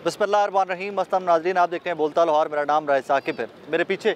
बिस्मिल्लाहिर्रहमानिर्रहीम। मस्तम नाज़रीन, आप देखते हैं बोलता लाहौर। मेरा नाम राय साकिब है। मेरे पीछे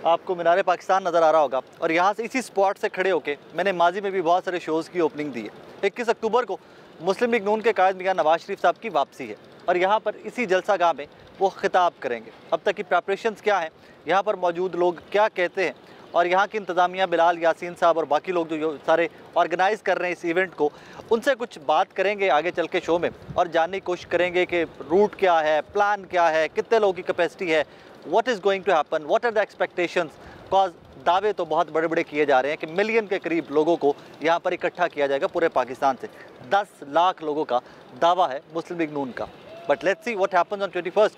आपको मीनार पाकिस्तान नज़र आ रहा होगा और यहाँ से इसी स्पॉट से खड़े होकर मैंने माजी में भी बहुत सारे शोज़ की ओपनिंग दी है। 21 अक्टूबर को मुस्लिम लीग नून के कायद मियां नवाज शरीफ साहब की वापसी है और यहाँ पर इसी जलसा गाह में वो खिताब करेंगे। अब तक की प्रेपरेशंस क्या हैं, यहाँ पर मौजूद लोग क्या कहते हैं और यहाँ की इंतज़ामिया बिलाल यासीन साहब और बाकी लोग जो सारे ऑर्गेनाइज़ कर रहे हैं इस इवेंट को, उनसे कुछ बात करेंगे आगे चल के शो में और जानने की कोशिश करेंगे कि रूट क्या है, प्लान क्या है, कितने लोगों की कैपेसिटी है, what is going to happen, what are the expectations. Cause दावे तो बहुत बड़े बड़े किए जा रहे हैं कि मिलियन के करीब लोगों को यहाँ पर इकट्ठा किया जाएगा पूरे पाकिस्तान से। 10 लाख लोगों का दावा है मुस्लिम लीग नून का। But let's see what happens on 21st।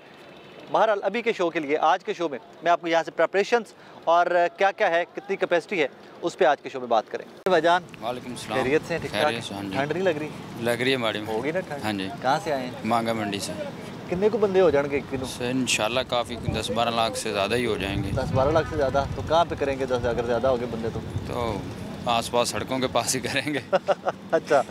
बहरहाल अभी के शो के लिए, आज के शो में मैं आपको यहाँ से प्रेपरेशंस और क्या क्या है, कितनी कैपेसिटी है, उस पर आज के शो में बात करेंगे। भाईजान वालेकुम सलाम। खैरियत से? ठीक ठाक। ठंड नहीं लग रही? लग रही है माड़ी में। होगी ना ठंड? हाँ जी। कहाँ से आए हैं? मांगा मंडी से। कितने को बंदे हो जाएंगे एक दिन? इंशाल्लाह काफ़ी 10-12 लाख से ज़्यादा ही हो जाएंगे। 10-12 लाख से ज़्यादा? तो कहाँ पे करेंगे 10 अगर ज़्यादा हो गए बंदे तो आसपास सड़कों के पास ही करेंगे। अच्छा,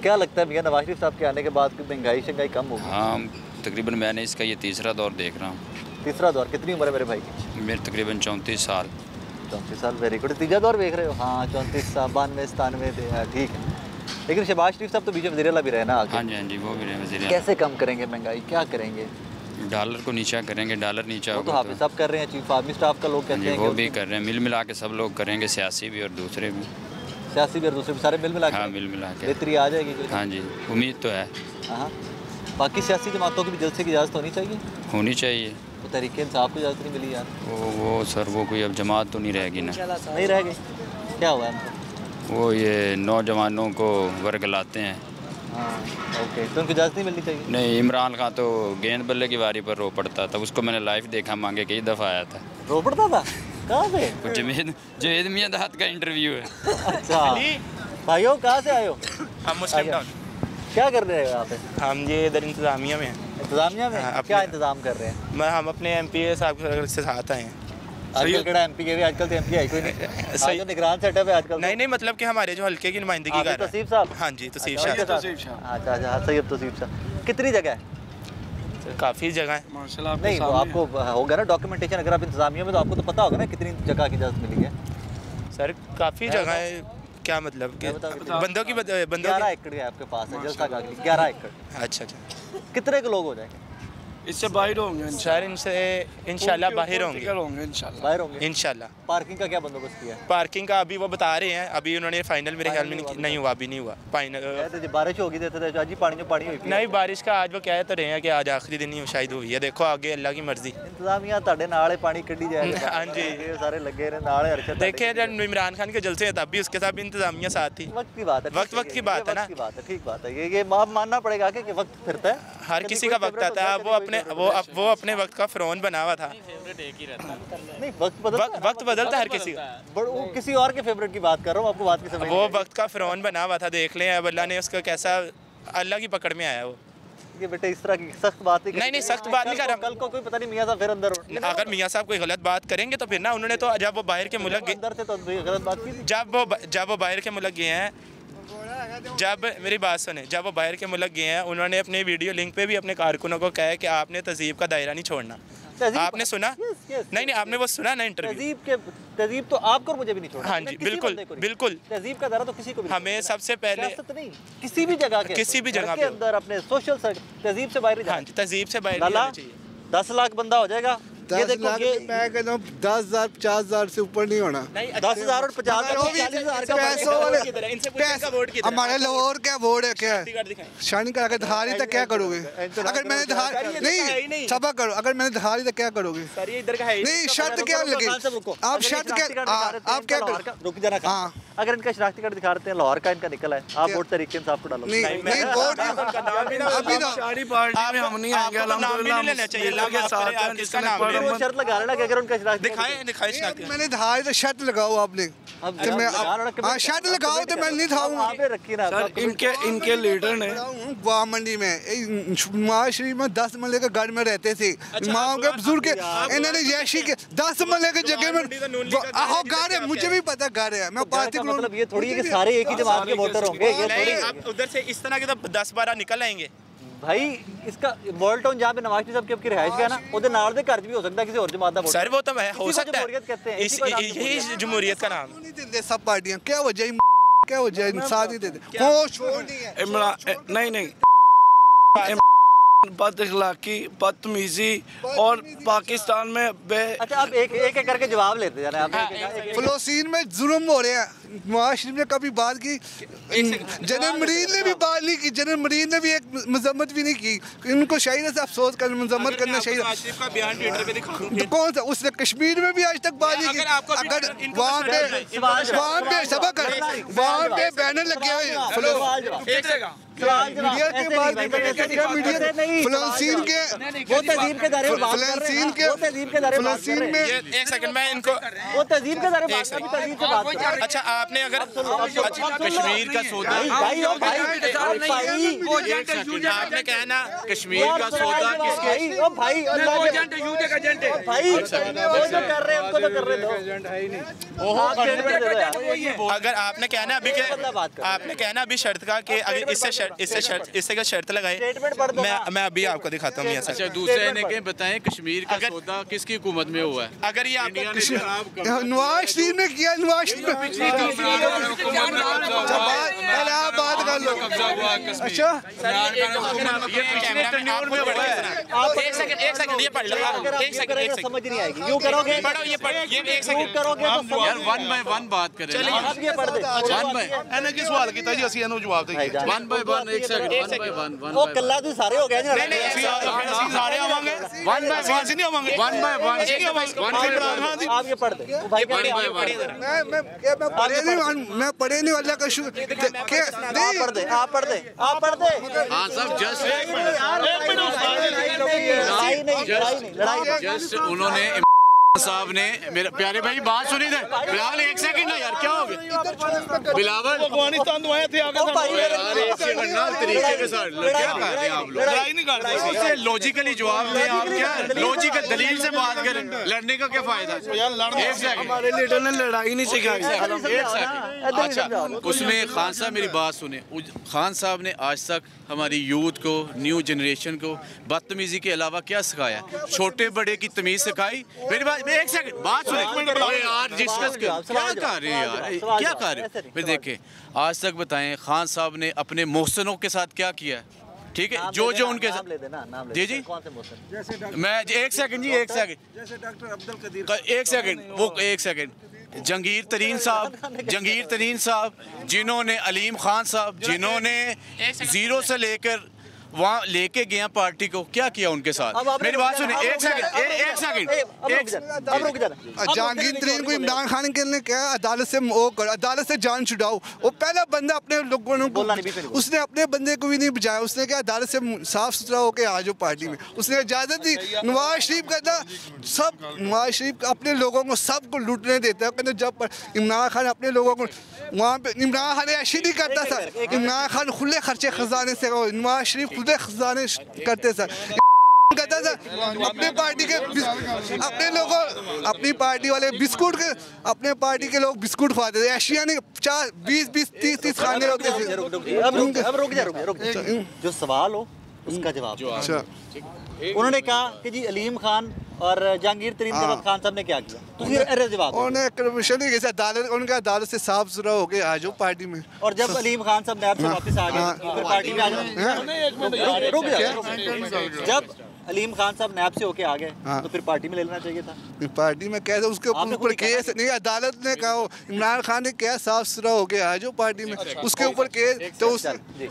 क्या लगता है मियां नवाज शरीफ साहब के आने के बाद महंगाई शंगाई कम होगी? हाँ, तकरीबन मैंने इसका ये तीसरा दौर देख रहा हूँ। तीसरा दौर? कितनी उम्र है मेरे भाई की? मेरे तकरीबन 34 साल। 34 साल, वेरी गुड। तीसरा दौर देख रहे हो? हाँ, 34 साल, 92-97 ठीक है। लेकिन शहबाज शरीफ साहब तो बीच में वज़ीर आला भी रहे ना आगे। हाँ जी, हाँ जी, वो भी रहे वज़ीर आला। कैसे कम करेंगे महंगाई, क्या करेंगे? डॉलर को नीचा करेंगे, डॉलर नीचा वो तो होगा हाफिज साहब कर रहे हैं, चीफ आर्मी स्टाफ का लोग कहते हैं वो भी कर रहे हैं। मिल मिला के सब लोग करेंगे, सियासी भी और दूसरे भी। सियासी भी और दूसरे भी सारे मिल मिला के? हाँ, मिल मिला के बेहतरी आ जाएगी। हाँ जी, उम्मीद तो है। हाँ, बाकी सियासी जमातों की भी जलसे की इजाज़त होनी चाहिए। होनी चाहिए। तो तहरीक इंसाफ को इजाज़त नहीं मिली यार। वो सर वो कोई अब जमात तो नहीं रहेगी ना। नहीं रह गई? क्या हुआ है? वो ये नौजवानों को वर्ग लाते हैं। हाँ, ओके, तो उनको इजाज़त नहीं मिलनी चाहिए? नहीं, इमरान खान तो गेंद बल्ले की बारी पर रो पड़ता था, उसको मैंने लाइव देखा, मांगे कई दफ़ा आया था। रो पड़ता था? कहाँ से? जवेद मियां दाद का इंटरव्यू है। अच्छा भाइयों, कहाँ से आए हो? हम मुस्लिम टाउन। क्या कर रहे हो यहाँ पे? हम ये इधर इंतज़ामिया में हैं। इंतज़ामिया में? हाँ, क्या इंतज़ाम कर रहे हैं? हम अपने एमपी साहब से साथ आए हैं। आजकल केड़ा एमपी के भी, आजकल तो एमपी है कोई नहीं। सही निगरान सेटअप है आजकल। नहीं, मतलब कि हमारे जो हल्के की नुमाइंदगी कर रहे हैं। तौसीफ साहब? हाँ जी, तौसीफ अच्छा, साहब। अच्छा, सैयद तौसीफ साहब। कितनी जगह है? काफ़ी जगह है माशाल्लाह। नहीं, वो आपको होगा ना डॉक्यूमेंटेशन, अगर आप इंतज़ामिया में तो आपको तो पता होगा ना कितनी जगह की इजाज़त मिली है। सर काफ़ी जगह है। क्या मतलब कि बंदों की 11 एकड़ है आपके पास है जलसा का? 11 एकड़। अच्छा। कितने के लोग हो जाएंगे? इससे बाहर होंगे सर, इनसे इंशाल्लाह बाहर होंगे। बाहर होंगे इंशाल्लाह। पार्किंग का क्या बंदोबस्त किया है? पार्किंग का अभी वो बता रहे हैं, अभी उन्होंने फाइनल मेरे ख्याल में नहीं हुआ, अभी नहीं हुआ फाइनल। बारिश होगी देते थे आज ही पानी हुई? नहीं, बारिश का आज वो कह तो रहे हैं कि आज आखिरी दिन ही शायद हुई है। देखो आगे अल्लाह की मर्जी। इंतजामिया ਤੁਹਾਡੇ ਨਾਲ पानी कड्डी जाएगा। हाँ जी, ये सारे लगे रहे नाल हरकत। देखिए जब इमरान खान के जलसे तब भी उसके साथ भी इंतजामिया साथ थी। वक्त की बात है, वक्त की बात है ना। ठीक बात है। ये मानना पड़ेगा कि वक्त फिरता है, हर किसी का वक्त आता है। वो अपने वक्त का फ़िरौन बना हुआ था। नहीं, वक्त बदलता है हर किसी का। वो किसी और के फेवरेट की बात कर रहा हूँ, आपको बात की समझ। वो वक्त का फ़िरौन बना हुआ था, देख लें अब अल्लाह ने उसको कैसा, अल्लाह की पकड़ में आया वो। ये बेटे इस तरह की सख्त बात नहीं, सख्त बात नहीं कर रहा। कल को कोई पता नहीं मियां साहब फिर अंदर अगर मियां साहब कोई गलत बात करेंगे तो फिर ना, उन्होंने तो जब वो बाहर के मुल्क अंदर से तो गलत बात की। जब वो बाहर के मुल्क गए हैं, मेरी बात सुने, जब वो बाहर के मुल्क गए हैं, उन्होंने अपने वीडियो लिंक पे भी अपने कारकुनों को कहा है कि आपने तहजीब का दायरा नहीं छोड़ना। आपने सुना? नहीं, आपने वो सुना ना इंटरव्यू? तहजीब तो आपको और मुझे भी नहीं छोड़ना। हाँ जी, बिल्कुल। तहजीब का दायरा तो किसी को भी हमें सबसे पहले किसी भी जगह के अंदर अपने सोशल तहजीब से बाहर। हाँ जी, तहजीब से बाहर चाहिए। 10 लाख बंदा हो जाएगा। 10 लाख मैं कहता हूँ 10,000 50,000 से ऊपर नहीं होना। 10,000 और 50,000 हमारे लाहौर क्या वोट है, क्या शानी करा के धारी तक क्या करोगे? अगर मैंने नहीं सबा करो, अगर मैंने धारी तक क्या करोगे? नहीं, शर्त क्या लगे? आप शर्त क्या, आप क्या रुक जाना। हाँ, अगर इनका शनाख्ती कार्ड दिखा रहे हैं लाहौर का, इनका निकला है, आप वोट तरीके इंसाफ को डालो। नहीं वोट अभी सारी पार्टी में हम नहीं आएंगे अल्हम्दुलिल्लाह। वो शर्त लगा लेना कि अगर उनका दिखाए शनाख्ती। मैंने धारी तो शर्त लगाओ आपने। हाँ, शर्त लगाओ तो मैं नहीं था रखी ना। इनके लीडर ने वाह मंडी में नवाज शरीफ में 10 मरले के घर में रहते थे। माँ के बुजुर्ग इन्होंने जैशी के 10 मरले के जगह में घर है, मुझे भी पता घर है। मैं पार्टी मतलब ये थोड़ी है कि सारे एक ही जमात के वोटर होंगे। ये उधर से इस तरह के तो 10-12 निकल आएंगे। भाई इसका मॉडल टाउन जहाँ पे नवाज शरीफ साहब की आपकी रिहाइश है ना, उधर नाल दे घर भी हो सकता है किसी और जमात का वोट। सर वो तो है, हो इसी को सकता जमहूरियत कहते हैं, है, इसी को नाम यही जमहूरियत का नाम। नहीं देते सब पार्टियां, क्या वजह क्या वजह साथ ही देते हो छोड़ नहीं है। इमरान नहीं बद अखलाकी, बदतमीजी और पाकिस्तान में अच्छा आप एक करके जवाब लेते जा रहे हैं आप। फलस्तीन में जुल्म हो रहे हैं, नवाज शरीफ ने कभी बात की, जनरल मरीन ने भी बात नहीं की, जनरल मरीन ने भी एक मजम्मत भी नहीं की। इनको चाहिए से अफसोस कर मजम्मत करना चाहिए। कौन सा उसने कश्मीर में भी आज तक बात नहीं की। अगर वहाँ पे सबक वहाँ पे बैनर लगे हुए हैं मीडिया के बाद फलस्तीन के वो तहजीब के दायरे में बात कर रहे हैं, वो तहजीब के दायरे में बात कर रहे हैं। एक सेकंड में इनको वो तहजीब के दायरे में बात कर रहे हैं, तहजीब से बात कर रहे हैं। अच्छा आपने अगर कश्मीर का सौदा आपने कहना कश्मीर का सौदा किसके भाई वो जो कर रहे हैं उनको तो कर रहे दो। अगर आपने कहना अभी के आपने कहना अभी शर्त का कि अगर इससे क्या शर्त लगाए, मैं अभी आपको दिखाता हूँ। अच्छा दूसरे ने के बताएं कश्मीर का सौदा किसकी हुकूमत में हुआ है? अगर ये नवाज शरीफ ने किया, नवाज शरीफ बात कर लो। अच्छा एक सेकंड ये पढ़ लो, एक सेकंड समझ नहीं आएगी, यूं करोगे पढ़ो ये पढ़ ये एक सेकंड करोगे तो यार 1 बाय 1 बात करें। आप ये पढ़ दे। 1 बाय ਇਹਨੇ ਕੀ ਸਵਾਲ ਕੀਤਾ ਜੀ, ਅਸੀਂ ਇਹਨੂੰ ਜਵਾਬ ਦੇਈਏ। 1 बाय 1 एक सेकंड 1 बाय 1 वो कल्ला तो सारे हो गए जी। ਅਸੀਂ ਸਾਰੇ ਆਵਾਂਗੇ 1 बाय 1 नहीं आवांगे 1 बाय 1 आप ये पढ़ दे भाई मैं पढ़े नहीं वाला का आप पढ़ दे हाँ सब लड़ाई जस्ट उन्होंने साहब ने मेरे प्यारे भाई बात सुनी थे। बिलावल एक सेकंड ना यार क्या हो गया बिलावल अफगानिस्तान तो आए थे आगे तरीके के साथ क्या कर रहे हैं आप लोग? लड़ाई नहीं कर रहे। उसे लॉजिकली जवाब दें आप, क्या लॉजिकल दलील से बात करें, लड़ने का क्या फायदा? एक सेकंड हमारे लीडर ने लड़ाई नहीं सिखाई। एक सेकंड अच्छा उसमें खान साहब मेरी बात सुने। खान साहब ने आज तक हमारी यूथ को, न्यू जनरेशन को बदतमीजी के अलावा क्या सिखाया? छोटे बड़े की तमीज सिखाई? मेरी बात एक सेकंड बात सुने यार, डिस्कस क्या कर रहे हैं यार, क्या कर रहे हैं? फिर देखें आज तक बताएं खान साहब ने अपने मोहसिनों के साथ क्या किया? ठीक है जो उनके साथ जी जी मैं एक सेकंड जी एक सेकंड जैसे डॉक्टर अब्दुल कदीर एक सेकंड वो एक सेकंड जंगीर तरीन साहब जिन्होंने अलीम खान साहब जिन्होंने जीरो से लेकर वहाँ लेके गया पार्टी को, क्या किया उनके साथ? मेरी बात सुनिए एक सेकंड जहांगीर तरीन को इमरान खान के ने क्या अदालत से वो कर, अदालत से जान छुड़ाओ। वो पहला बंदा अपने लोगों को उसने अपने बंदे को भी नहीं बचाया। उसने क्या अदालत से साफ सुथरा होके आ जाओ पार्टी में, उसने इजाजत दी। नवाज शरीफ कहता सब नवाज शरीफ अपने लोगों को सबको लूटने देता है। कहते जब इमरान खान अपने लोगों को वहाँ पे इमरान खान ऐसे नहीं करता था। इमरान खान खुले खर्चे खजाने से, नवाज शरीफ खुले खजाने करते सर कहता था अपने पार्टी के अपने लोगों अपनी पार्टी वाले बिस्कुट के अपने पार्टी के लोग बिस्कुट खाते थे। एशिया ने 20-20-30 खाने होते थे। अब रुक जा जो सवाल हो उसका जवाब। अच्छा उन्होंने कहा कि जी अलीम खान और जहांगीर तरीन के वक्त खान साहब ने क्या किया, तो ये जवाब उन्होंने करप्शन नहीं किया। अदालत उनका अदालत से साफ सुथरा हो गया आ जाओ पार्टी में। और जब अलीम खान साहब नैब से वापस आ गए तो फिर पार्टी में आ गए। रुक जा जब अलीम खान साहब नैब से होके आ गए तो फिर पार्टी में ले लेना चाहिए था। पार्टी में कैसे उसके ऊपर केस नहीं, अदालत ने कहा इमरान खान ने क्या साफ सुथरा हो गया आ जाओ पार्टी में, उसके ऊपर केस तो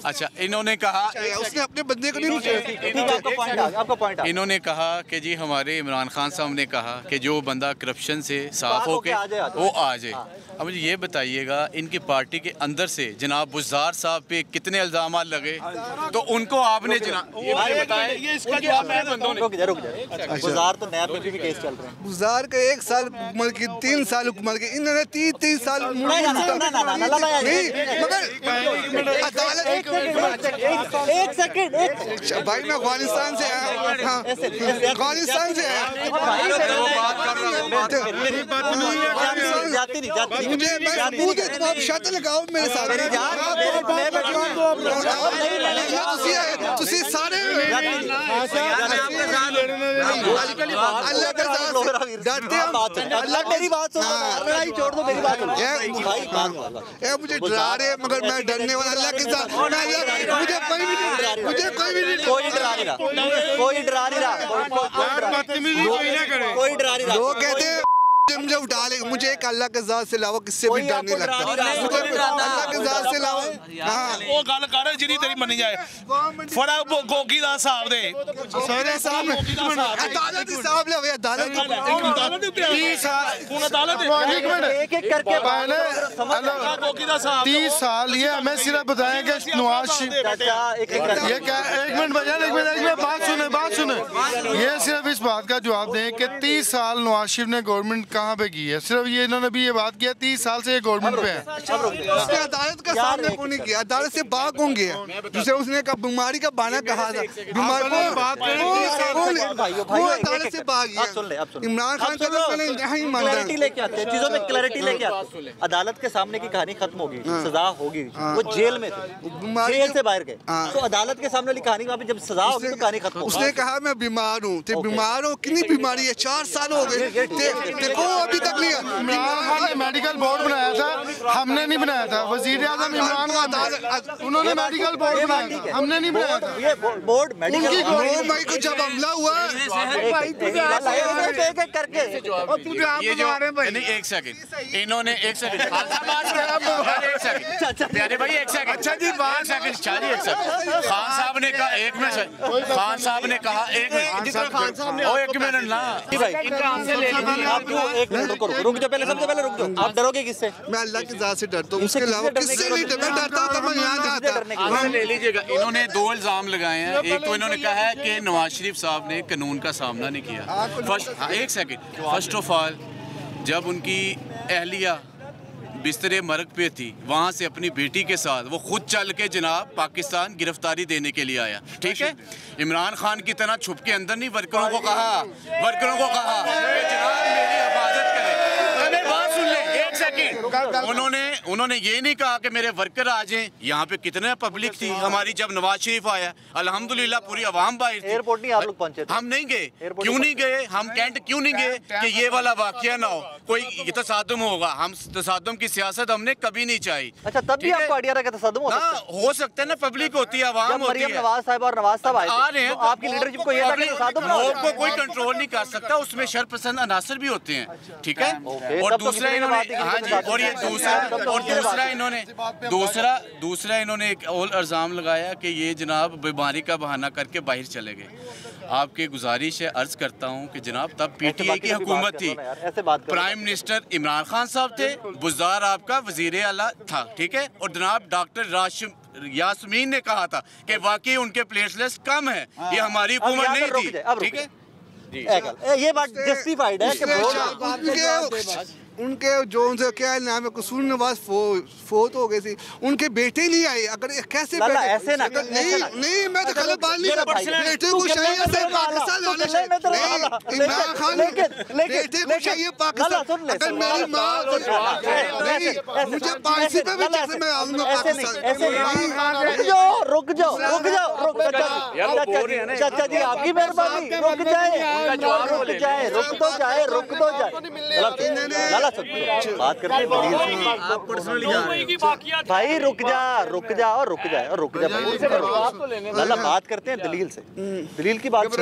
अच्छा इन्होंने कहा उसने अपने बंदे को नहीं। इन्होंने कहा कि जी हमारे इमरान खान साहब ने कहा कि जो बंदा करप्शन से साफ होके वो आ जाए। अब मुझे ये बताइएगा इनकी पार्टी के अंदर से जनाब बुज़दार साहब पे कितने इल्ज़ाम लगे, तो उनको आपने जनाब ये इसका जवाब रुक जा गुजार तो नया पे भी केस चल रहे हैं। गुजार के 1 साल उम्र की 3 साल उम्र की इन्होंने 30 साल नहीं मगर अदालत एक सेकंड भाई मैं अफगानिस्तान से आया अफगानिस्तान से आया मुझे आप शर्त लगाओ मेरे साथ तुसी सारे अल्लाह के साथ डरते हम अल्लाह मेरी बात सुनो लड़ाई छोड़ दो मेरी बात सुनो ये मुझे डरा रहे मगर मैं डरने वाला अल्लाह के साथ मुझे कोई भी नहीं डरा नहीं रहा कोई डरा नहीं रहा लोग कहते हैं मुझे उठा ले मुझे एक अल्लाह के ज़ात से अलावा किससे भी डर नहीं लगता अल्लाह के ज़ात से अलावा ਉਹ ਗੱਲ ਕਰ ਜਿਹੜੀ ਤੇਰੀ ਮੰਨੀ ਜਾਏ ਫੜਾ ਗੋਗੀ ਦਾ ਹਿਸਾਬ ਦੇ सारे सामने अदालत हिसाब ले भैया अदालत 30 साल ਹੁਣ अदालत एक एक करके पहले 30 साल ये हमें सिर्फ बताएं कि नवाज शरीफ ये क्या एक मिनट भैया एक मिनट बात सुने ये सिर्फ इस बात का जवाब दें कि 30 साल नवाज शरीफ ने गवर्नमेंट कहाँ पे की है। सिर्फ ये इन्होंने भी ये बात किया 30 साल से ये गवर्नमेंट पे है। उसने अदालत का सामने क्यों नहीं किया अदालत से बाहर कौन गया जिसे उसने बीमारी का बहाना कहा था बीमारी बात अदालत से बाहर गया इमरान खान का नहीं मानता लेके आते हैं चीजों में क्लैरिटी लेके आते हैं। अदालत के सामने की कहानी खत्म होगी सजा होगी वो जेल में थे जेल से बाहर गए तो अदालत के सामने वाली कहानी वहाँ पे जब सजा होगी तो कहानी खत्म होगी। उसने कहा मैं बीमार हूँ बीमार हो कितनी बीमारी है 4 साल हो गए देखो अभी तक नहीं इमरान खान ने मेडिकल बोर्ड बनाया था हमने नहीं बनाया था वजीर आजम इमरान खान उन्होंने मेडिकल बोर्ड बनाया हमने नहीं बनाया था ये बोर्ड मेडिकल 9 मई को जब हमला हुआ करके ये जो नहीं एक सेकंड इन्होंने एक सेकंड प्यारे भाई एक सेकंड अच्छा जी 5 सेकंड चाहिए एक सेकंड खान साहब ने कहा एक मिनट खान साहब ने कहा एक मिनट ना आप एक मिनट रुक जाओ पहले सबसे पहले रुक जाओ आप डरोगे किससे मैं अल्लाह की ज़ात से डरता हूँ उसके अलावा किससे नहीं डरता डरता तो मैं यहाँ आता ले लीजिएगा। इन्होंने 2 इल्ज़ाम लगाए हैं एक तो इन्होंने कहा है कि नवाज शरीफ साहब ने कानून का सामना नहीं किया एक सेकंड फर्स्ट ऑफ ऑल जब उनकी अहलिया बिस्तरे मर्ग पे थी वहाँ से अपनी बेटी के साथ वो खुद चल के जनाब पाकिस्तान गिरफ्तारी देने के लिए आया ठीक है। इमरान खान की तरह छुप के अंदर नहीं वर्करों को कहा कि जनाब मेरी हिफाजत करें। बात सुन ले एक सेकंड उन्होंने ये नहीं कहा कि मेरे वर्कर आ जाएं। यहाँ पे कितने पब्लिक थी हमारी जब नवाज शरीफ आया अल्हम्दुलिल्लाह पूरी आवाम बाहर थी। एयरपोर्ट नहीं आप लोग पहुंचे हम नहीं गए क्यों नहीं गए हम कैंट क्यों नहीं गए कि ये वाला वाकया ना हो कोई तसादुम होगा हम तसादुम की सियासत हमने कभी नहीं चाही। अच्छा तब भी आपको आइडिया रहा कि तसादुम हो सकता है ना पब्लिक होती है आवाम होती है नवाज साहब और नवाज साहब आ रहे हैं आपकी लीडरशिप को ये था कि तसादुम ना हो को कोई कंट्रोल नहीं कर सकता उसमें शरपसंद अनासर भी होते हैं ठीक है। और दूसरा इन्होंने हाँ जी और ये दूसरा इन्होंने एक और इल्ज़ाम लगाया कि ये जनाब बीमारी का बहाना करके बाहर चले गए। आपके गुजारिश है अर्ज करता हूँ कि जनाब तब पीटीआई की हुकूमत थी प्राइम मिनिस्टर इमरान खान साहब थे बुज़दार आपका वजीर आला था ठीक है। और जनाब डॉक्टर यास्मीन ने कहा था कि वाकई उनके प्लेटलेट्स कम है ये हमारी हुकूमत नहीं थी ठीक है। ये बात जस्टिफाइड है कि उनके जो उनसे क्या नाम है कसूर नवाज फोत हो गई थी उनके बेटे नहीं आए अगर कैसे ऐसे ना नहीं मैं तो गलत बात नहीं बेटे को चाहिए से पाकिस्तान इमरान खान बेटे को चाहिए पाकिस्तान अगर मेरी माँ नहीं मुझे पांसी पे भी जैसे मैं आऊंगा पाकिस्तान रुक जाओ चाचा जी आपकी मेहरबानी रुक तो जाए बात करते हैं भाई रुक जा भाई लाला बात करते हैं दलील से दलील की बात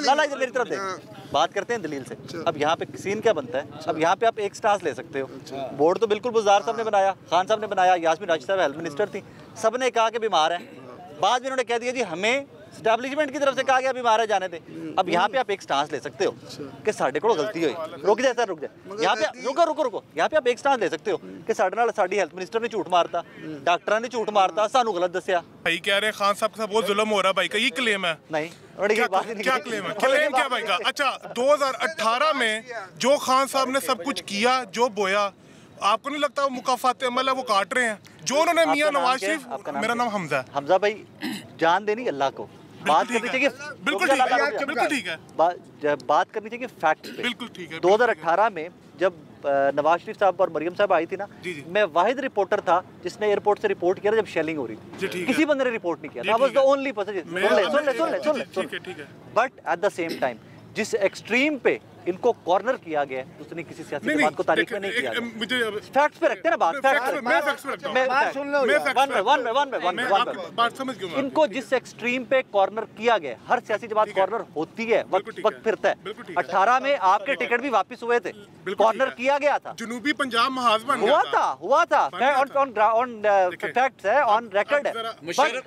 लाला मेरी तरफ देख बात करते हैं दलील से। अब यहाँ पे सीन क्या बनता है अब यहाँ पे आप एक स्टांस ले सकते हो बोर्ड तो बिल्कुल बुज़दार साहब ने बनाया खान साहब ने बनाया यास्मीन राशिद साहब हेल्थ मिनिस्टर थी सब ने कहा कि बीमार है बाद में उन्होंने कह दिया जी हमें एस्टैब्लिशमेंट की तरफ से कहा गया अभी मारे जाने थे। अब यहाँ पे आप एक स्टांस ले सकते हो कि साढ़े को गलती हुई, रुक जाए सर रुक जाए, यहाँ पे रुको, यहाँ पे आप एक स्टांस ले सकते हो कि साढ़े नाल साड़ी हेल्थ मिनिस्टर ने झूठ मारता, डॉक्टर ने झूठ मारता, सानू गलत दसिया। भाई कह रहे हैं खान साहब के साथ बहुत जुल्म हो रहा है भाई का, ये क्लेम है? नहीं, क्या क्लेम है? क्लेम क्या भाई का? अच्छा 2018 में जो खान साहब ने सब कुछ किया, जो बोया, आपको नहीं लगता वो मुकाफात अमल है वो काट रहे हैं जो उन्होंने मियां नवाज शरीफ? मेरा नाम हमजा है। हमजा भाई, जान देनी अल्लाह को, बात करनी चाहिए बिल्कुल ठीक है, बात करनी चाहिए फैक्ट पे। बिल्कुल ठीक है। 2018 में जब नवाज शरीफ साहब और मरियम साहब आई थी ना, मैं वाहिद रिपोर्टर था जिसने एयरपोर्ट से रिपोर्ट किया था जब शेलिंग हो रही थी, किसी बंदे ने रिपोर्ट नहीं किया था। I was the only person। सुन ले। But at the same time जिस एक्सट्रीम पे इनको कॉर्नर किया गया है उसने किसी सियासी जमात को तारीख में नहीं किया। मुझे फैक्ट्स पे रखते हैं ना बात, इनको जिस एक्सट्रीम पे कॉर्नर किया गया, हर सियासी जमात कॉर्नर होती है, वक्त फिरता है। 18 में आपके टिकट भी वापस हुए थे, कॉर्नर किया गया था, जनूबी पंजाब महाज बन हुआ था ऑन फैक्ट्स है, ऑन रिकॉर्ड है।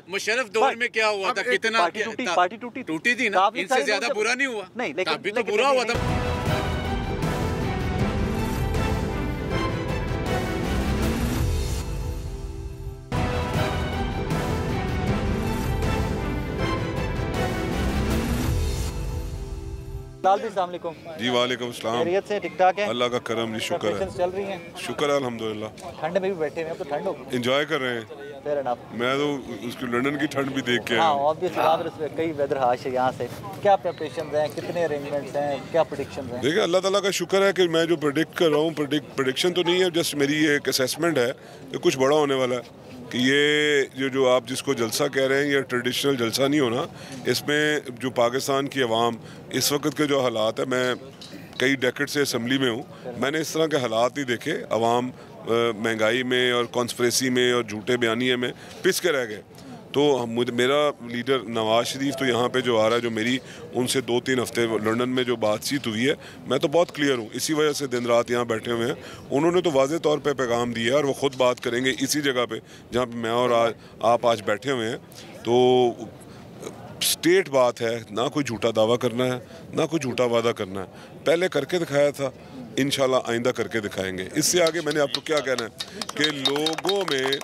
मुशर्रफ दौर में क्या हुआ था? कितना पार्टी टूटी थी ना, इनसे ज्यादा बुरा नहीं हुआ। नहीं लेकिन बुरा हुआ था। जी वालेकुम सलाम। खैरियत से ठीक ठाक है? अल्लाह का करम जी, शुक्र है। चल रही हैं? शुक्र है अल्हम्दुलिल्लाह। ठंड में भी बैठे हैं, अब तो ठंड होगी, एंजॉय कर रहे हैं। Fair enough. मैं तो उसकी लंदन की ठंड भी देख के आया हूं। ऑब्वियसली कई वेदर हाश है यहाँ से। क्या प्रिपरेशंस हैं, कितने अरेंजमेंट्स हैं, क्या प्रेडिक्शंस हैं? देखिए अल्लाह ताला का शुक्र है कि मैं जो प्रेडिक्ट कर रहा हूँ, प्रेडिक्शन तो नहीं है, जस्ट मेरी एक असेसमेंट है कि कुछ बड़ा होने वाला है। कि ये जो आप जिसको जलसा कह रहे हैं, ये ट्रेडिशनल जलसा नहीं होना। इसमें जो पाकिस्तान की आवाम इस वक्त के जो हालात है, मैं कई डेकेड से असम्बली में हूँ, मैंने इस तरह के हालात नहीं देखे। आवाम महंगाई में और कॉन्स्पिरेसी में और झूठे बयानिए में पिस के रह गए। तो मेरा लीडर नवाज शरीफ तो यहाँ पे जो आ रहा है, जो मेरी उनसे 2-3 हफ्ते लंदन में जो बातचीत हुई है, मैं तो बहुत क्लियर हूँ, इसी वजह से दिन रात यहाँ बैठे हुए हैं। उन्होंने तो वाज़े तौर पे पैगाम दिया है और वो ख़ुद बात करेंगे इसी जगह पे जहाँ पे मैं और आप आज बैठे हुए हैं। तो स्टेट बात है, ना कोई झूठा दावा करना है, ना कोई झूठा वादा करना है। पहले करके दिखाया था, इंशाल्लाह आइंदा करके दिखाएंगे। इससे आगे मैंने आपको क्या कहना है कि लोगों में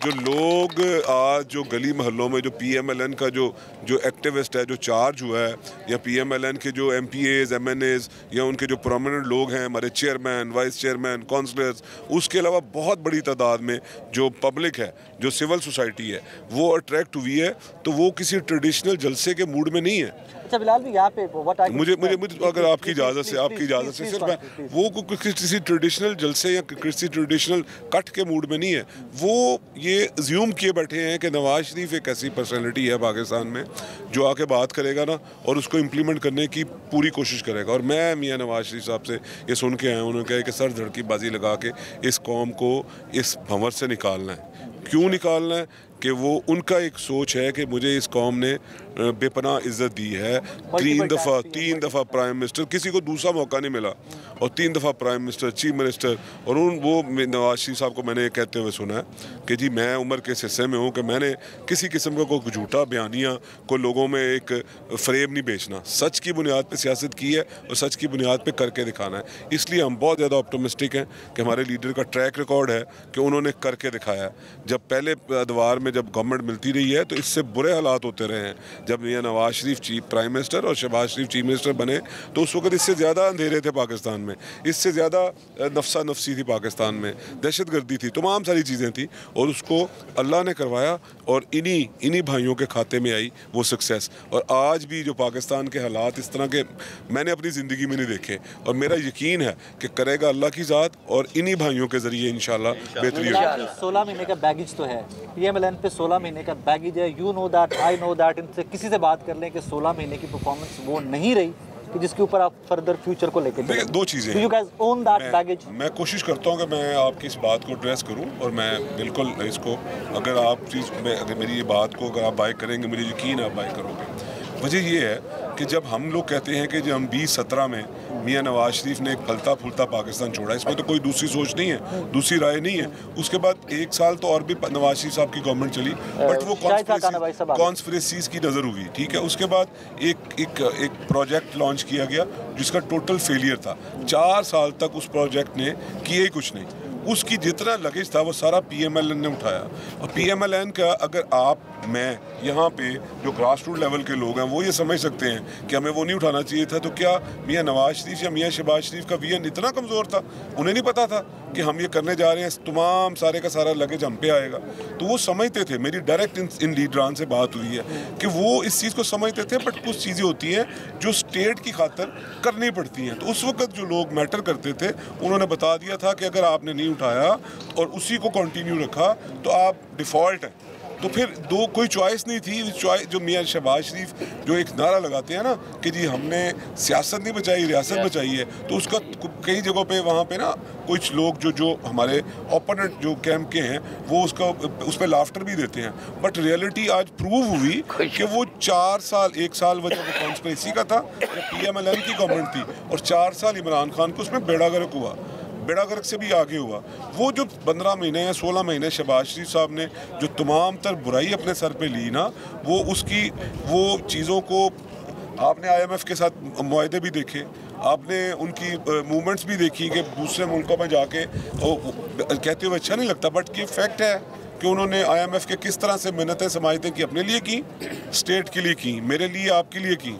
जो लोग आज जो गली मोहल्लों में जो PMLN का जो एक्टिविस्ट है, जो चार्ज हुआ है, या PMLN के जो MPAs, MNAs या उनके जो प्रोमिनेंट लोग हैं, हमारे चेयरमैन, वाइस चेयरमैन, काउंसलर्स, उसके अलावा बहुत बड़ी तादाद में जो पब्लिक है, जो सिविल सोसाइटी है, वो अट्रैक्ट हुई है। तो वो किसी ट्रेडिशनल जलसे के मूड में नहीं है। अच्छा बिलाल भी यहाँ पे मुझे अगर आपकी इजाज़त से सिर्फ मैं वो किसी ट्रेडिशनल जलसे या किसी ट्रेडिशनल कट के मूड में नहीं है। वो ये अज्यूम किए बैठे हैं कि नवाज शरीफ एक ऐसी पर्सनैलिटी है पाकिस्तान में जो आके बात करेगा ना और उसको इम्प्लीमेंट करने की पूरी कोशिश करेगा। और मैं मियां नवाज शरीफ साहब से ये सुन के आया हूँ, उन्होंने कहा कि सर धड़की बाजी लगा के इस कौम को इस भंवर से निकालना है। क्यों निकालना है? कि वो उनका एक सोच है कि मुझे इस कौम ने बेपनाह इज़्ज़त दी है। 3 दफ़ा प्राइम मिनिस्टर, किसी को दूसरा मौका नहीं मिला, और 3 दफ़ा प्राइम मिनिस्टर, चीफ मिनिस्टर। और वो नवाज शरीफ साहब को मैंने कहते हुए सुना है कि जी मैं उम्र के इस हिस्से में हूँ कि मैंने किसी किस्म का कोई झूठा बयानिया को लोगों में एक फ्रेम नहीं बेचना। सच की बुनियाद पर सियासत की है और सच की बुनियाद पर करके दिखाना है। इसलिए हम बहुत ज़्यादा ऑप्टिमिस्टिक हैं कि हमारे लीडर का ट्रैक रिकॉर्ड है कि उन्होंने करके दिखाया है। जब पहले अदवार में जब गवर्नमेंट मिलती रही है तो इससे बुरे हालात होते रहे हैं। जब मियां Nawaz Sharif chief prime minister और शहबाज शरीफ चीफ मिनिस्टर बने तो उस वक्त इससे ज़्यादा अंधेरे थे पाकिस्तान में, इससे ज़्यादा नफसा नफसी थी पाकिस्तान में, दहशतगर्दी थी, तमाम सारी चीज़ें थी। और उसको अल्लाह ने करवाया और इन्हीं भाइयों के खाते में आई वो सक्सेस। और आज भी जो पाकिस्तान के हालात इस तरह के मैंने अपनी ज़िंदगी में नहीं देखे, और मेरा यकीन है कि करेगा अल्लाह की ज़ात और इन्हीं भाइयों के ज़रिए इंशाल्लाह बेहतरी होगी। 16 महीने का बैगेज तो है, PMLN पे 16 महीने का बैगेज है। You know that, I know that. इनसे किसी से बात कर लें कि 16 महीने की परफॉर्मेंस वो नहीं रही कि जिसके ऊपर आप फर्दर फ्यूचर को लेकर चलें। दो चीज़ें हैं। You guys own that baggage. मैं कोशिश करता हूं कि मैं आपकी इस बात को एड्रेस करूं, और मैं बिल्कुल इसको अगर आप अगर मेरी ये बात को अगर आप बाय करेंगे, मुझे यकीन है आप बाय करोगे। वजह ये है कि जब हम लोग कहते हैं कि जब हम 2017 में मियां नवाज शरीफ ने एक फलता फूलता पाकिस्तान छोड़ा, इसमें तो कोई दूसरी सोच नहीं है, दूसरी राय नहीं है। उसके बाद 1 साल तो और भी नवाज शरीफ साहब की गवर्नमेंट चली, बट वो कॉन्स्पिरेसीज की नज़र हुई, ठीक है। उसके बाद एक प्रोजेक्ट लॉन्च किया गया जिसका टोटल फेलियर था। 4 साल तक उस प्रोजेक्ट ने किए ही कुछ नहीं। उसकी जितना लगेज था वो सारा PMLN ने उठाया। और PMLN का अगर आप मैं यहाँ पे जो ग्रास रूट लेवल के लोग हैं वो ये समझ सकते हैं कि हमें वो नहीं उठाना चाहिए था, तो क्या मियां नवाज शरीफ या मियां शहबाज शरीफ का विजन इतना कमज़ोर था? उन्हें नहीं पता था कि हम ये करने जा रहे हैं, तमाम सारे का सारा लगेज हम पे आएगा? तो वो समझते थे। मेरी डायरेक्ट इन लीडरान से बात हुई है कि वो इस चीज़ को समझते थे, बट कुछ चीज़ें होती हैं जो स्टेट की खातर करनी पड़ती हैं। तो उस वक्त जो लोग मैटर करते थे उन्होंने बता दिया था कि अगर आपने नहीं उठाया और उसी को कंटिन्यू रखा तो आप डिफ़ॉल्ट हैं। तो फिर कोई चॉइस नहीं थी। चॉइस जो मियां शहबाज शरीफ जो एक नारा लगाते हैं ना कि जी हमने सियासत नहीं बचाई, रियासत बचाई है, तो उसका कई जगहों पे वहाँ पे ना कुछ लोग जो हमारे ओपोनेंट जो कैंप के हैं वो उस पर लाफ्टर भी देते हैं। बट रियलिटी आज प्रूव हुई कि वो 4 साल 1 साल वजह वो कॉन्स्पिरेसी का था, PMLN की गवर्नमेंट थी, और 4 साल इमरान खान को उसमें बेड़ा गर्क हुआ, बेड़ा गर्क से भी आगे हुआ। वो जो 15 महीने या 16 महीने शहबाज शरीफ साहब ने जो तमाम तर बुराई अपने सर पे ली ना, वो चीज़ों को आपने IMF के साथ मुआहदे भी देखे, आपने उनकी मूवमेंट्स भी देखी कि दूसरे मुल्कों में जाके कहते हुए अच्छा नहीं लगता, बट ये फैक्ट है कि उन्होंने IMF के किस तरह से मिन्नतें समाइतें की, अपने लिए की, स्टेट के लिए की, मेरे लिए आपके लिए की,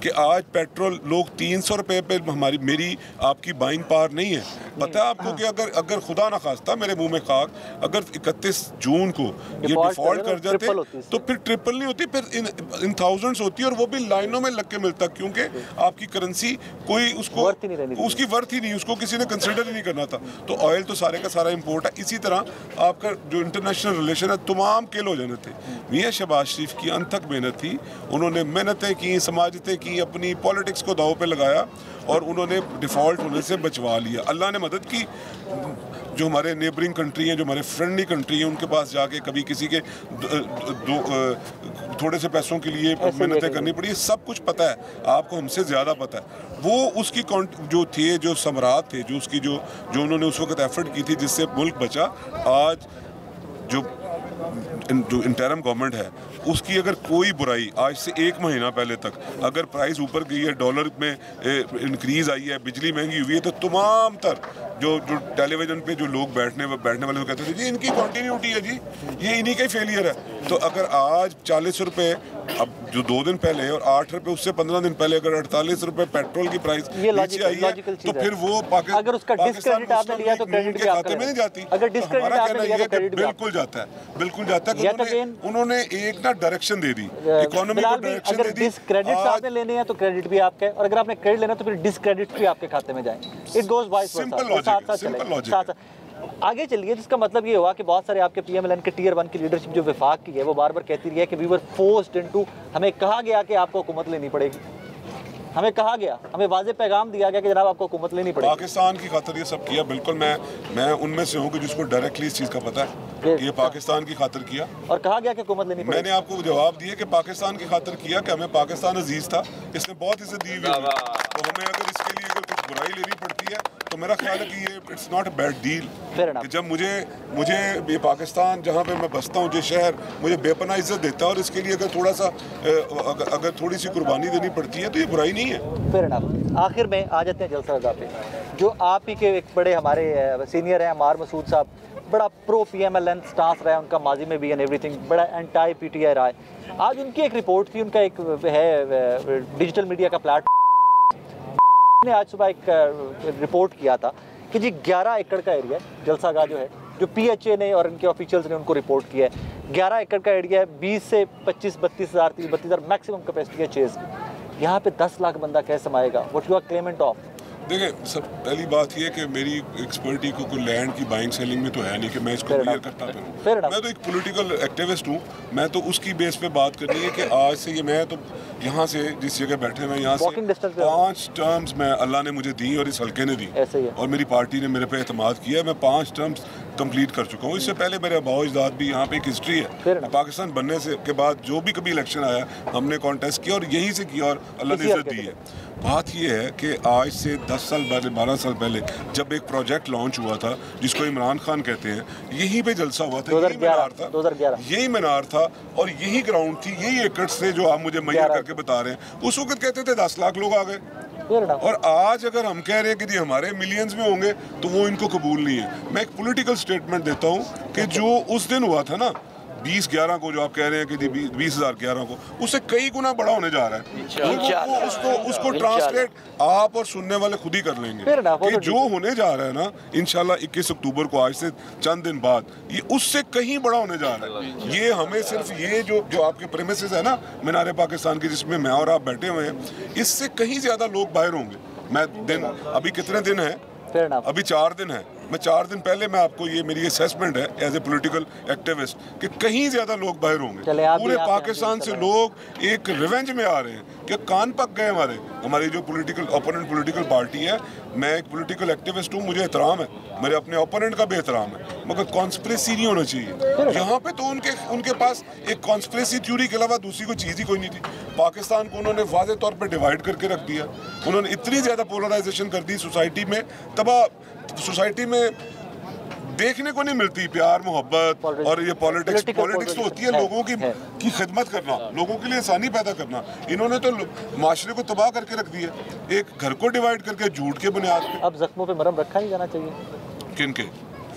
कि आज पेट्रोल लोग 300 रुपये पे मेरी आपकी बाइंग पावर नहीं है। पता है आपको कि अगर खुदा न खास्ता मेरे मुंह में खाक, अगर 31 जून को ये डिफॉल्ट कर जाते तो फिर ट्रिपल नहीं होती, फिर इन थाउजेंड्स होती, और वो भी लाइनों में लग के मिलता, क्योंकि आपकी करेंसी कोई उसकी वर्थ ही नहीं, उसको किसी ने कंसिडर ही नहीं करना था। तो ऑयल तो सारे का सारा इम्पोर्ट है। इसी तरह आपका जो इंटरनेशनल रिलेशन है तमाम किल हो जाने थे। मियां शहबाज शरीफ की अनथक मेहनत थी, उन्होंने मेहनतें की, समाजतें की, अपनी पॉलिटिक्स को दांव पे लगाया और उन्होंने डिफ़ॉल्ट होने से बचवा लिया। अल्लाह ने मदद की। जो हमारे नेबरिंग कंट्री हैं, जो हमारे फ्रेंडली कंट्री हैं, उनके पास जाके कभी किसी के थोड़े से पैसों के लिए मेहनतें करनी पड़ी, सब कुछ पता है आपको, हमसे ज़्यादा पता है। वो उसकी जो थे, जो सम्राट थे, जो उन्होंने उस वक्त एफर्ट की थी जिससे मुल्क बचा। आज जो इंटरम गवर्नमेंट है उसकी अगर कोई बुराई आज से 1 महीना पहले तक अगर प्राइस ऊपर गई है, डॉलर में इंक्रीज आई है, बिजली महंगी हुई है, तो तमाम तर जो टेलीविज़न पे जो लोग बैठने वाले लोग कहते थे जी इनकी कंटिन्यूटी है, जी ये इन्हीं का ही फेलियर है। तो अगर आज 40 रुपये, अब जो 2 दिन पहले और 8 रुपये उससे 15 दिन पहले अगर 48 रुपये पेट्रोल की प्राइस नीचे आई है, तो फिर वो अगर उसका डिस्क्रेडिट आपने लिया तो क्रेडिट भी खाते में नहीं जाती। अगर डिस्क्रेडिट आपने लिया तो क्रेडिट बिल्कुल जाता है, बिल्कुल जाता है। उन्होंने एक ना डायरेक्शन दे दी, इकोनॉमी को डायरेक्शन दे दी। डिस्क्रेडिट आपने लेने हैं तो क्रेडिट भी आपका है, और अगर आपने क्रेडिट लेना तो फिर डिस्क्रेडिट भी आपके खाते में जाए। इट गोज वाइस वर्सा, साथ आगे चलिए। जिसका मतलब ये हुआ कि बहुत सारे आपके PMLN के Tier 1 की लीडरशिप जो विफाक की है वो बार बार कहती रही है कि वी वर फोर्स्ड इनटू, हमें कहा गया कि आपको हुकूमत लेनी पड़ेगी, हमें कहा गया, हमें वाज़ेह पैगाम दिया गया कि जनाब आपको हुकूमत लेनी पड़ेगी। पाकिस्तान की खातिर ये सब किया, बिल्कुल मैं उनमें से हूँ कि जिसको डायरेक्टली इस चीज़ का पता है कि ये पाकिस्तान की खातिर किया, और कहा गया कि हुकूमत लेनी पड़ेगी। मैंने आपको जवाब दिया कि पाकिस्तान की खातिर किया, कि हमें पाकिस्तान अजीज था, इसने बहुत इज्जत दी हुई, तो हमें अगर इसके लिए अगर कुछ बुराई लेनी पड़ती है तो मेरा ख्याल है कि ये it's not a bad deal. कि जब मुझे ये पाकिस्तान जहाँ पे मैं बसता हूँ, जो शहर मुझे बेपनाह इज्जत देता है, और इसके लिए अगर थोड़ा सा अगर थोड़ी सी कुर्बानी देनी पड़ती है तो ये बुराई नहीं है। Fair enough. आखिर में आ जाते हैं जलसा रज़ा पे, जो आप ही के एक बड़े हमारे सीनियर हैं अमार मसूद साहब, बड़ा प्रो PMLN स्टांस रहा है उनका माजी में भी, एंड एवरीथिंग, बड़ा एंटी PTI रहा है। आज उनकी एक रिपोर्ट थी, उनका एक है डिजिटल मीडिया का प्लेटफॉर्म ने आज सुबह एक रिपोर्ट किया था कि जी 11 एकड़ का एरिया है जलसागाह जो है, जो PHA ने और इनके ऑफिशियल्स ने उनको रिपोर्ट किया है। 11 एकड़ का एरिया है, 20 से 25-32 हज़ार मैक्सिमम कैपेसिटी है चेज़ की। यहाँ पे 10 लाख बंदा कैसे समाएगा? What you are clement of? देखिए, सब पहली बात ये कि मेरी एक्सपर्टी को कोई लैंड की बाइंग सेलिंग में तो है नहीं कि मैं इसको क्लियर करता फिरूं। मैं तो एक पॉलिटिकल एक्टिविस्ट हूँ, मैं तो उसकी बेस पे बात करनी है कि आज से ये मैं तो यहाँ से जिस जगह बैठे हैं यहाँ से 5 टर्म्स मैं अल्लाह ने मुझे दी और इस हल्के ने दी, और मेरी पार्टी ने मेरे पे एतमाद किया। मैं 5 टर्म्स कंप्लीट कर चुका हूँ। इससे पहले मेरे अबाव अजदाद भी यहाँ पे एक हिस्ट्री है। पाकिस्तान बनने से के बाद जो भी कभी इलेक्शन आया हमने कॉन्टेस्ट किया और यहीं से किया और अल्लाह ने इज्जत दी है। बात यह है कि आज से 10 साल पहले 12 साल पहले जब एक प्रोजेक्ट लॉन्च हुआ था जिसको इमरान खान कहते हैं, यहीं पे जलसा हुआ था, यही मीनार था, 2011 यही मीनार था और यही ग्राउंड थी, यही एकड़ से जो आप मुझे मैया करके बता रहे हैं। उस वक्त कहते थे 10 लाख लोग आ गए और आज अगर हम कह रहे हैं कि जी हमारे मिलियंस में होंगे तो वो इनको कबूल नहीं है। मैं एक पॉलिटिकल स्टेटमेंट देता हूँ कि जो उस दिन हुआ था ना 2011 को, जो आप कह रहे हैं कि 20,011 को, उससे कई गुना बड़ा होने जा रहा है। उसको ट्रांसलेट आप और सुनने वाले खुद ही कर लेंगे कि जो होने जा रहा है ना इंशाल्लाह 21 अक्टूबर को, आज से चंद दिन बाद, ये उससे कहीं बड़ा होने जा रहा है। ये हमें सिर्फ ये जो आपके प्रेमिसेस है ना मीनार पाकिस्तान की जिसमें मैं और आप बैठे हुए हैं, इससे कहीं ज्यादा लोग बाहर होंगे। मैं दिन अभी कितने दिन है, अभी 4 दिन है, मैं 4 दिन पहले मैं आपको ये मेरी असेसमेंट है एज ए पॉलिटिकल एक्टिविस्ट कि कहीं ज्यादा लोग बाहर होंगे। पूरे पाकिस्तान से लोग एक रिवेंज में आ रहे हैं कि कान पक गए हमारी जो पॉलिटिकल ओपोनेंट पॉलिटिकल पार्टी है। मैं एक पॉलिटिकल एक्टिविस्ट हूँ, मुझे एहतराम है, मेरे अपने ओपोनेंट का भी एहतराम है, मगर कॉन्स्पिरेसी नहीं होना चाहिए। यहाँ पे तो उनके पास एक कॉन्स्पिरेसी थ्योरी के अलावा दूसरी कोई चीज़ ही कोई नहीं थी। पाकिस्तान को उन्होंने वाज़े तौर पर डिवाइड करके रख दिया। उन्होंने इतनी ज़्यादा पोलराइजेशन कर दी सोसाइटी में, तबाह सोसाइटी में देखने को नहीं मिलती प्यार मोहब्बत। और ये पॉलिटिक्स तो होती है लोगों की खिदमत करना, लोगों के लिए आसानी पैदा करना। इन्होंने तो माशरे को तबाह करके रख दिया, एक घर को डिवाइड करके झूठ के बुनियाद पे। अब जख्मों पे मरहम रखा ही जाना चाहिए किनके,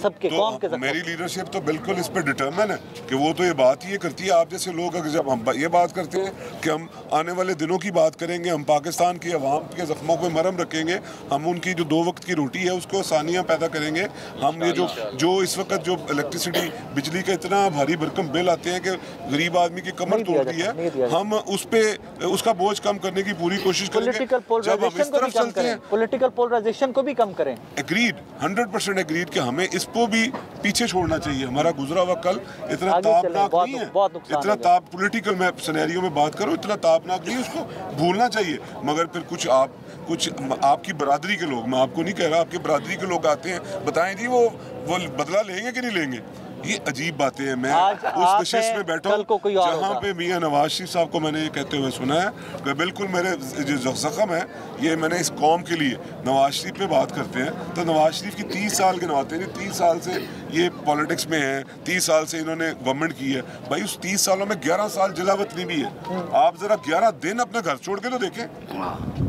सबके, तो कौम के। मेरी लीडरशिप तो बिल्कुल इस पर डिटर्मिन है कि वो तो ये बात ही करती है। आप जैसे लोग अगर जब हम ये बात करते हैं कि हम आने वाले दिनों की बात करेंगे, हम पाकिस्तान की अवाम के जख्मों पे मरहम रखेंगे, हम उनकी जो 2 वक्त की रोटी है उसको आसानियाँ पैदा करेंगे। हम ये जो इस वक्त जो इलेक्ट्रिसिटी बिजली का इतना भारी भरकम बिल आते हैं कि गरीब आदमी की कमर तोड़ती है, हम उस पर उसका बोझ कम करने की पूरी कोशिश करेंगे। जब हम इस तरफ चलते हैं, पॉलिटिकल पोलराइजेशन को भी कम करें। एग्रीड, 100% एग्रीड कि हमें इसको भी पीछे छोड़ना चाहिए। हमारा गुजरा हुआ कल इतना तापनाक नहीं है, इतना पॉलिटिकल मैं सिनेरियो में बात करूं, इतना तापनाक नहीं, उसको भूलना चाहिए। मगर फिर कुछ आपकी बरादरी के लोग, मैं आपको नहीं कह रहा, आपकी बरादरी के लोग आते हैं, बताएं जी वो बदला लेंगे कि नहीं लेंगे। ये अजीब बातें हैं। मैं उस नशिश में बैठा हूँ जहाँ पे मियां नवाज शरीफ साहब को मैंने ये कहते हुए सुना है कि बिल्कुल मेरे जो जख्म है ये मैंने इस कौम के लिए नवाज शरीफ पे बात करते हैं। तो नवाज शरीफ की 30 साल गिनवाते हैं, 30 साल से ये पॉलिटिक्स में है, 30 साल से इन्होंने गवर्नमेंट की है। भाई उस 30 सालों में 11 साल जलावतनी भी है। आप जरा 11 दिन अपने घर छोड़ के तो देखें,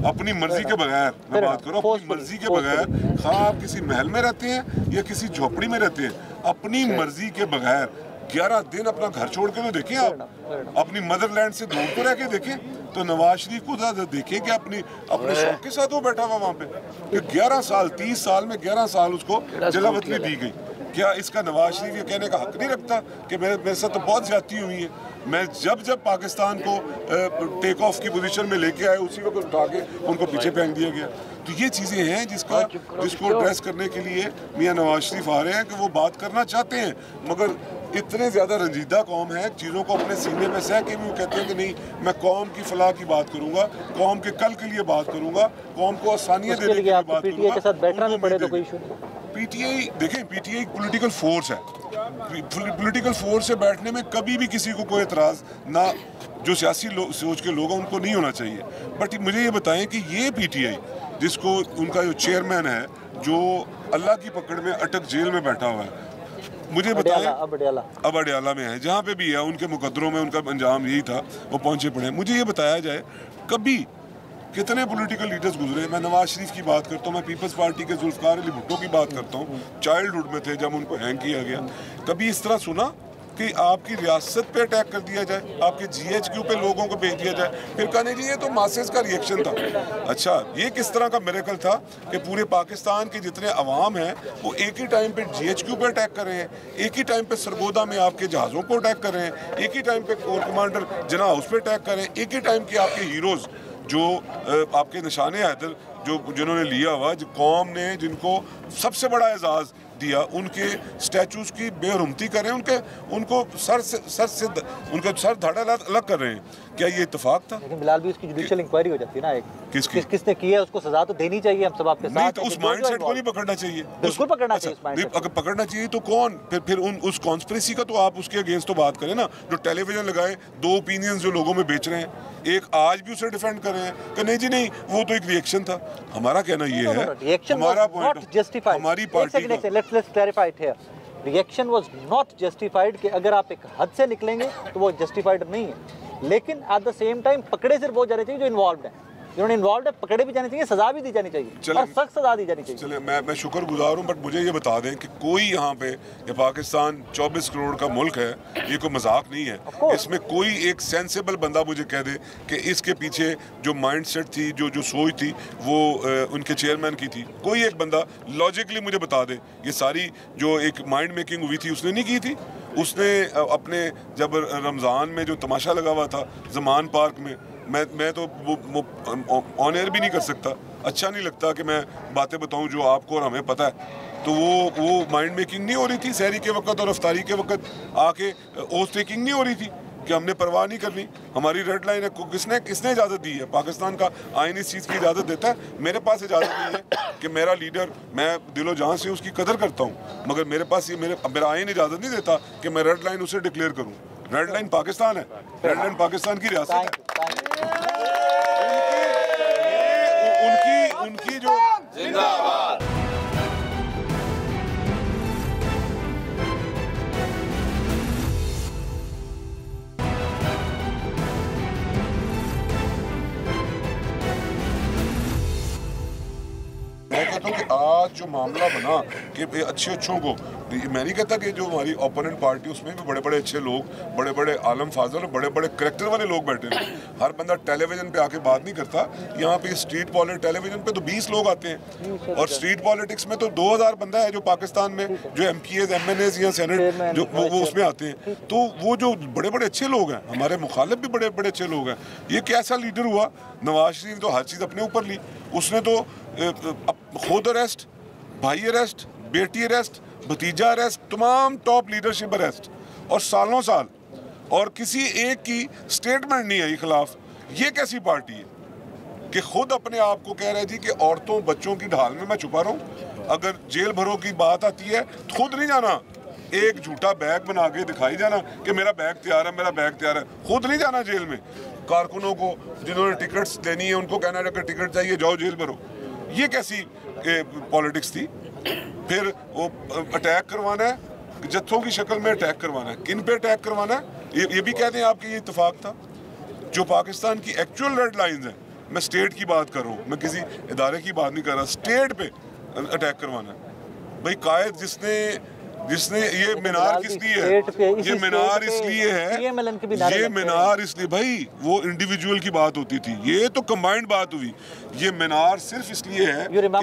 अपनी मर्जी के बगैर, मैं बात करूँ अपनी मर्जी के बगैर, हाँ आप किसी महल में रहते हैं या किसी झोपड़ी में रहते हैं, अपनी मर्जी के बगैर 11 दिन अपना घर छोड़ के तो देखें। आप अपनी मदरलैंड से दूर तो रह के देखें। तो नवाज शरीफ को देखें कि अपने शौक के साथ वो बैठा हुआ वहाँ पे 11 साल, 30 साल में 11 साल उसको जलावतनी दी गई। क्या इसका नवाज शरीफ ये कहने का हक नहीं रखता कि मेरे साथ तो बहुत ज्यादती हुई है। मैं जब पाकिस्तान को टेक ऑफ की पोजीशन में लेके आए उसी वक्त उठा के उनको पीछे फेंक दिया गया। तो ये चीज़ें हैं जिसको एड्रेस करने के लिए मियां नवाज शरीफ आ रहे हैं कि वो बात करना चाहते हैं, मगर इतने ज़्यादा रंजीदा कौम है, चीज़ों को अपने सीने में सह के भी वो कहते हैं कि नहीं मैं कौम की फलाह की बात करूँगा, कौम के कल के लिए बात करूँगा, कौम को आसानियाँ देने के लिए बात करूँगा। पीटीआई देखें, पीटीआई एक पॉलिटिकल फोर्स है। पॉलिटिकल फोर्स से बैठने में कभी भी किसी को कोई एतराज़ ना, जो सियासी सोच के लोग हैं उनको नहीं होना चाहिए। बट मुझे ये बताएं कि ये पीटीआई जिसको उनका जो चेयरमैन है जो अल्लाह की पकड़ में अटक जेल में बैठा हुआ है, मुझे बताएं अब अडयाला में है, जहाँ पे भी है उनके मुकदरों में उनका अंजाम यही था, वो पहुँचे पड़े। मुझे ये बताया जाए कभी कितने पॉलिटिकल लीडर्स गुजरे। मैं नवाज शरीफ की बात करता हूँ, मैं पीपल्स पार्टी के जुल्फकार अली भुट्टो की बात करता हूँ, चाइल्डहुड में थे जब उनको हैंग किया गया। कभी इस तरह सुना कि आपकी रियासत पे अटैक कर दिया जाए, आपके जीएचक्यू पे लोगों को भेज दिया जाए, फिर कहने जी ये तो मासेस का रिएक्शन था। अच्छा, ये किस तरह का मिरेकल था कि पूरे पाकिस्तान के जितने अवाम हैं वो एक ही टाइम पे जीएचक्यू पे अटैक कर रहे हैं, एक ही टाइम पे सरगोदा में आपके जहाज़ों को अटैक कर रहे हैं, एक ही टाइम पे कोर कमांडर जना हाउस पे अटैक कर रहे हैं, एक ही टाइम के आपके हीरोज़ जो आपके निशाने हैदर जो जिन्होंने लिया हुआ, जो कौम ने जिनको सबसे बड़ा एजाज़ दिया, उनके स्टैचूज की बेहरमती कर रहे हैं, उनको सर से उनका सर धड़ा अलग कर रहे हैं। क्या ये इत्तेफाक था? लेकिन बिलाल भी उसकी जुडिशियल इंक्वायरी हो जाती है ना, एक किसने की है उसको सजा तो देनी चाहिए, हम सब आपके साथ। नहीं तो उस माइंडसेट को नहीं पकड़ना चाहिए, बिल्कुल पकड़ना चाहिए। अगर पकड़ना चाहिए तो कौन फिर उस कॉन्स्पिरेसी का तो आप उसके अगेंस्ट तो बात करें ना, जो टेलीविजन लगाए, दो ओपिनियंस जो लोगों में बेच रहे हैं, एक आज भी उसे डिफेंड कर रहे हैं कि नहीं जी नहीं वो तो एक रिएक्शन था। हमारा कहना ये है, हमारा पॉइंट, हमारी party let's clarify it here, reaction was not justified कि अगर आप एक हद से निकलेंगे तो वो जस्टिफाइड नहीं है, लेकिन एट द सेम टाइम पकड़े सिर्फ वो जाने चाहिए जो इन्वॉल्व है, जिन्होंने इन्वॉल्व है पकड़े भी जाने चाहिए, सजा भी दी जानी चाहिए और सख्त सजा दी जानी चाहिए। चले मैं शुक्रगुजार हूँ, बट मुझे ये बता दें कि कोई यहाँ पे ये पाकिस्तान 24 करोड़ का मुल्क है, ये कोई मजाक नहीं है। इसमें कोई एक सेंसेबल बंदा मुझे कह दे कि इसके पीछे जो माइंडसेट थी, जो सोच थी, वो उनके चेयरमैन की थी, कोई एक बंदा लॉजिकली मुझे बता दे। ये सारी जो एक माइंड मेकिंग हुई थी उसने नहीं की थी। उसने अपने जब रमज़ान में जो तमाशा लगा हुआ था ज़मान पार्क में, मैं तो ऑन एयर भी नहीं कर सकता, अच्छा नहीं लगता कि मैं बातें बताऊं जो आपको और हमें पता है। तो वो माइंड मेकिंग नहीं हो रही थी सहरी के वक्त और अफ्तारी के वक्त आके ओथ टेकिंग नहीं हो रही थी कि हमने परवाह नहीं करनी, हमारी रेड लाइन है। किसने इजाज़त दी है? पाकिस्तान का आईन इस चीज़ की इजाज़त देता है? मेरे पास इजाज़त नहीं है कि मेरा लीडर, मैं दिलो जान से उसकी कदर करता हूँ, मगर मेरे पास ये मेरा आईन इजाज़त नहीं देता कि मैं रेड लाइन उसे डिक्लेयर करूँ। रेड लाइन पाकिस्तान है, रेड लाइन पाकिस्तान की रियासत है। उनकी जो जिंदाबाद मैं कहता हूँ कि आज जो मामला बना कि अच्छों को, मैं नहीं कहता कि जो हमारी ओपोनेंट पार्टी उसमें भी बड़े बड़े अच्छे लोग, बड़े बड़े आलम फाजल और बड़े बड़े करैक्टर वाले लोग बैठे हैं। हर बंदा टेलीविजन पे आके बात नहीं करता। यहाँ पे स्ट्रीट पॉलिटिक्स टेलीविजन पे तो 20 लोग आते हैं और स्ट्रीट पॉलिटिक्स में तो 2000 बंदा है जो पाकिस्तान में जो MPs MNAs या सेनेट जो वो उसमें आते हैं। तो वो जो बड़े बड़े अच्छे लोग हैं, हमारे मुखालिफ भी बड़े बड़े अच्छे लोग हैं। ये कैसा लीडर हुआ? नवाज शरीफ तो हर चीज़ अपने ऊपर ली, उसने तो खुद अरेस्ट, भाई अरेस्ट, बेटी अरेस्ट, भतीजा अरेस्ट, तमाम टॉप लीडरशिप अरेस्ट और सालों साल, और किसी एक की स्टेटमेंट नहीं आई खिलाफ। ये कैसी पार्टी है कि खुद अपने आप को कह रहे जी कि औरतों बच्चों की ढाल में मैं छुपा रहा हूँ। अगर जेल भरो की बात आती है तो खुद नहीं जाना, एक झूठा बैग बना के दिखाई जाना कि मेरा बैग तैयार है, मेरा बैग तैयार है, खुद नहीं जाना जेल में। कारकुनों को जिन्होंने टिकट्स लेनी है उनको कहना है अगर टिकट चाहिए जाओ जेल भरो। ये कैसी पॉलिटिक्स थी? फिर वो अटैक करवाना है, जत्थों की शक्ल में अटैक करवाना है। किन पे अटैक करवाना है? ये भी कहते हैं आपकी ये इत्तेफाक था। जो पाकिस्तान की एक्चुअल रेड लाइंस हैं, मैं स्टेट की बात कर रहा हूँ, मैं किसी इदारे की बात नहीं कर रहा, स्टेट पे अटैक करवाना है। भाई कायद जिसने ये मीनार किस लिए है? ये मीनार इसलिए है, ये मीनार इसलिए, भाई वो इंडिविजुअल की बात होती थी, ये तो कंबाइंड बात हुई। ये मीनार सिर्फ इसलिए है कि यहाँ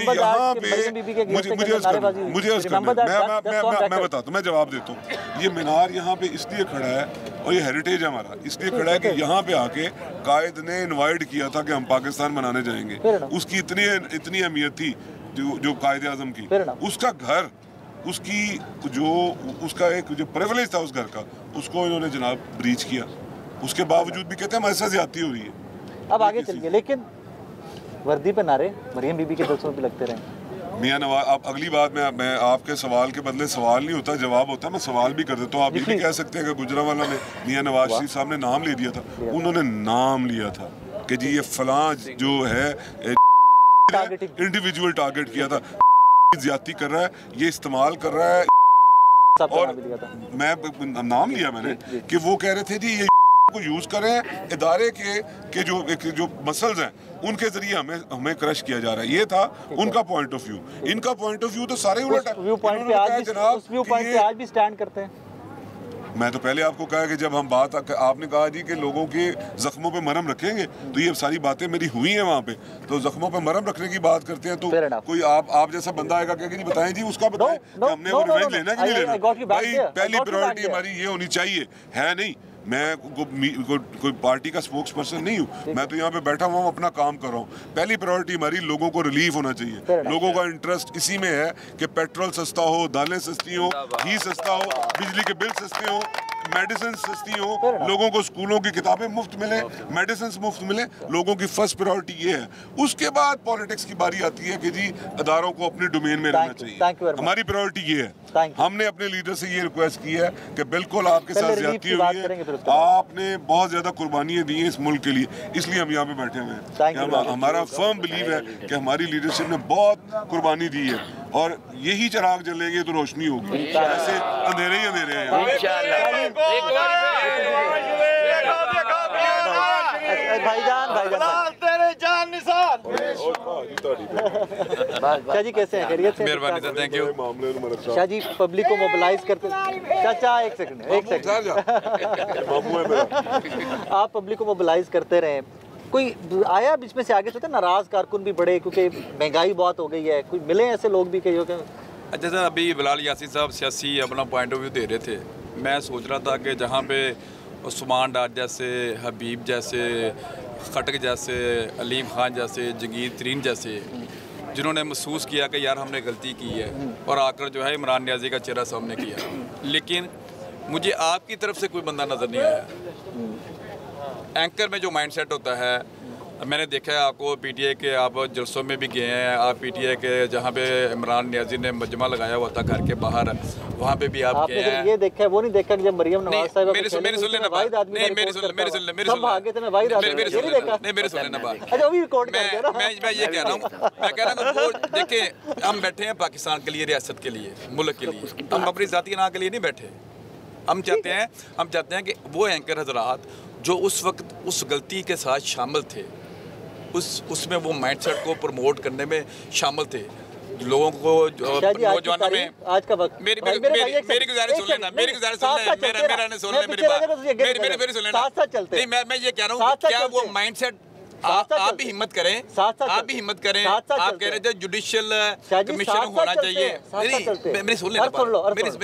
पे मैं बताता हूँ, मैं जवाब देता हूँ। ये मीनार यहाँ पे इसलिए खड़ा है और ये हेरिटेज है हमारा, इसलिए खड़ा है कि यहाँ पे आके कायद ने इनवाइट किया था कि हम पाकिस्तान बनाने जाएंगे। उसकी इतनी अहमियत थी जो कायद आज़म की, उसका घर, उसकी उसका एक जो प्रिविलेज था उस घर का, उसको इन्होंने जनाब ब्रीच किया। उसके बावजूद भी कहते हैं हमारे साथ ज्यादती हो रही है। अब आगे चलिए, लेकिन वर्दी पे नारे मरियम बीबी के दर्शनों पे लगते रहे। मियां नवाज, अब अगली बात मैं आपके सवाल के बदले सवाल नहीं होता, जवाब होता, मैं सवाल भी कर देता हूँ। आप ये भी कह सकते हैं कि गुजरांवाला ने मियां नवाज शरीफ साहब ने नाम ले दिया था। उन्होंने नाम लिया था कि जी ये फलां जो है इंडिविजुअल टारगेट किया था, ज्यादती कर रहा है, ये इस्तेमाल कर रहा है। और मैं नाम लिया मैंने कि वो कह रहे थे जी ये को यूज करें इदारे के जो मसल्स हैं उनके जरिए हमें क्रश किया जा रहा है। ये था उनका पॉइंट ऑफ व्यू। इनका पॉइंट ऑफ व्यू तो सारे उलट है। व्यू पॉइंट पे आज भी स्टैंड करते हैं। मैं तो पहले आपको कहा कि जब हम बात, आपने कहा जी कि लोगों के जख्मों पे मरहम रखेंगे, तो ये सारी बातें मेरी हुई हैं वहाँ पे, तो जख्मों पे मरहम रखने की बात करते हैं तो कोई आप जैसा बंदा आएगा कि जी बताएं जी, उसका बताएं कि हमने वो रिवेंज लेना कि नहीं लेना। भाई पहली प्रायोरिटी हमारी ये होनी चाहिए, है नहीं मैं कोई पार्टी का स्पोक्स पर्सन नहीं हूँ। मैं तो यहाँ पे बैठा हुआ हूँ, अपना काम कर रहा हूँ। पहली प्रायोरिटी हमारी लोगों को रिलीफ होना चाहिए। लोगों का इंटरेस्ट इसी में है कि पेट्रोल सस्ता हो, दालें सस्ती हो, घी सस्ता हो, बिजली के बिल सस्ते हो, मेडिसिन सस्ती हो, लोगों को स्कूलों की किताबें मुफ्त मिले, मेडिसिन मुफ्त मिले। लोगों की फर्स्ट प्रायोरिटी ये है। उसके बाद पॉलिटिक्स की बारी आती है कि जी अदारों को अपने डोमेन में रहना चाहिए। हमारी प्रायोरिटी ये है। हमने अपने लीडर से ये रिक्वेस्ट की है कि बिल्कुल आपके साथ ज्यादती हुई है, आपने बहुत ज्यादा कुर्बानियां दी हैं इस मुल्क के लिए, इसलिए हम यहाँ पे बैठे हुए हैं। हमारा फर्म बिलीव है कि हमारी लीडरशिप ने बहुत कुर्बानी दी है और यही चिराग जलेंगे तो रोशनी होगी, ऐसे अंधेरे ही अंधेरे हैं। शाह जी कैसे हैं? खैरियत से? मेहरबानी sir, thank you. Shah ji public को मोबिलाइज करते, चाचा एक सेकंड आप पब्लिक को मोबिलाइज करते रहे, कोई आया बीच में से आगे से नाराज कारकुन भी बड़े क्योंकि महंगाई बहुत हो गई है, कोई मिले ऐसे लोग भी कहीं? अच्छा सर, अभी बिलाल यासीन साहब सियासी अपना पॉइंट ऑफ व्यू दे रहे थे। मैं सोच रहा था कि जहाँ पे उस्मान डार जैसे, हबीब जैसे, खटक जैसे, अलीम खान जैसे, जंगीर तरीन जैसे, जिन्होंने महसूस किया कि यार हमने गलती की है और आकर जो है इमरान नियाज़ी का चेहरा सामने किया, लेकिन मुझे आपकी तरफ से कोई बंदा नज़र नहीं आया। एंकर में जो माइंडसेट होता है, मैंने देखा है आपको पीटीआई के, आप जलसों में भी गए हैं, आप पीटीआई के जहाँ पे इमरान नियाज़ी ने मजमा लगाया हुआ था घर के बाहर, वहाँ पे भी आप गए हैं। ये देखा है, वो नहीं देखा कि जब मरियम नवाज साहिबा मेरे सुन लेना बात, नहीं मेरे सुन लेना बात, मैं ये कह रहा हूँ, वो देखें हम बैठे हैं पाकिस्तान के लिए, रियासत के लिए, मुल्क के लिए, हम अपनी ज़ाती ना के लिए नहीं बैठे। हम चाहते हैं कि वो एंकर हजरात जो उस वक्त उस गलती के साथ शामिल थे, उसमें वो माइंडसेट को प्रमोट करने में शामिल थे, लोगों को नौजवानों में। आज का वक्त मेरी गुजारिश सुन लेना, मेरी बात, नहीं मैं ये कह रहा हूँ, क्या वो माइंडसेट आप भी हिम्मत करें, आप कह रहे थे जुडिशियल कमीशन होना चाहिए। मेरी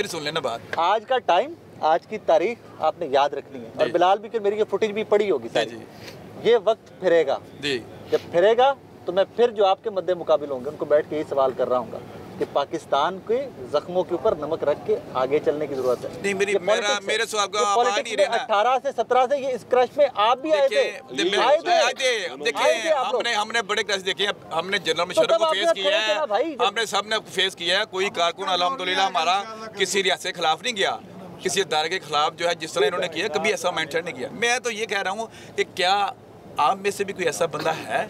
सुन लेना बात। आज का टाइम, आज की तारीख आपने याद रखनी है, और बिलाल भी मेरी ये फुटेज भी पड़ी होगी सारी। ये वक्त फिरेगा, जब फिरेगा तो मैं फिर जो आपके मद्दे मुकाबिल होंगे उनको बैठ के यही सवाल कर रहा हूँ कि पाकिस्तान के जख्मों के ऊपर नमक रख के आगे चलने की जरूरत है। नहीं, मेरे सवाल का आप आ नहीं रहे ना। 18 से 17 से ये इस क्रश में आप भी आए थे। देखिए हमने बड़े क्रश देखे हैं, हमने जनरल मुशर्रफ को फेस किया है, हमने सबने फेस किया है। कोई कारकुन अल्हम्दुलिल्लाह हमारा किसी रियासत के खिलाफ नहीं गया, किसी इदारे के खिलाफ जो है जिस तरह इन्होंने किया, कभी ऐसा माइंडसेट नहीं किया। मैं तो ये कह रहा हूँ कि क्या आप में से भी कोई ऐसा बंदा है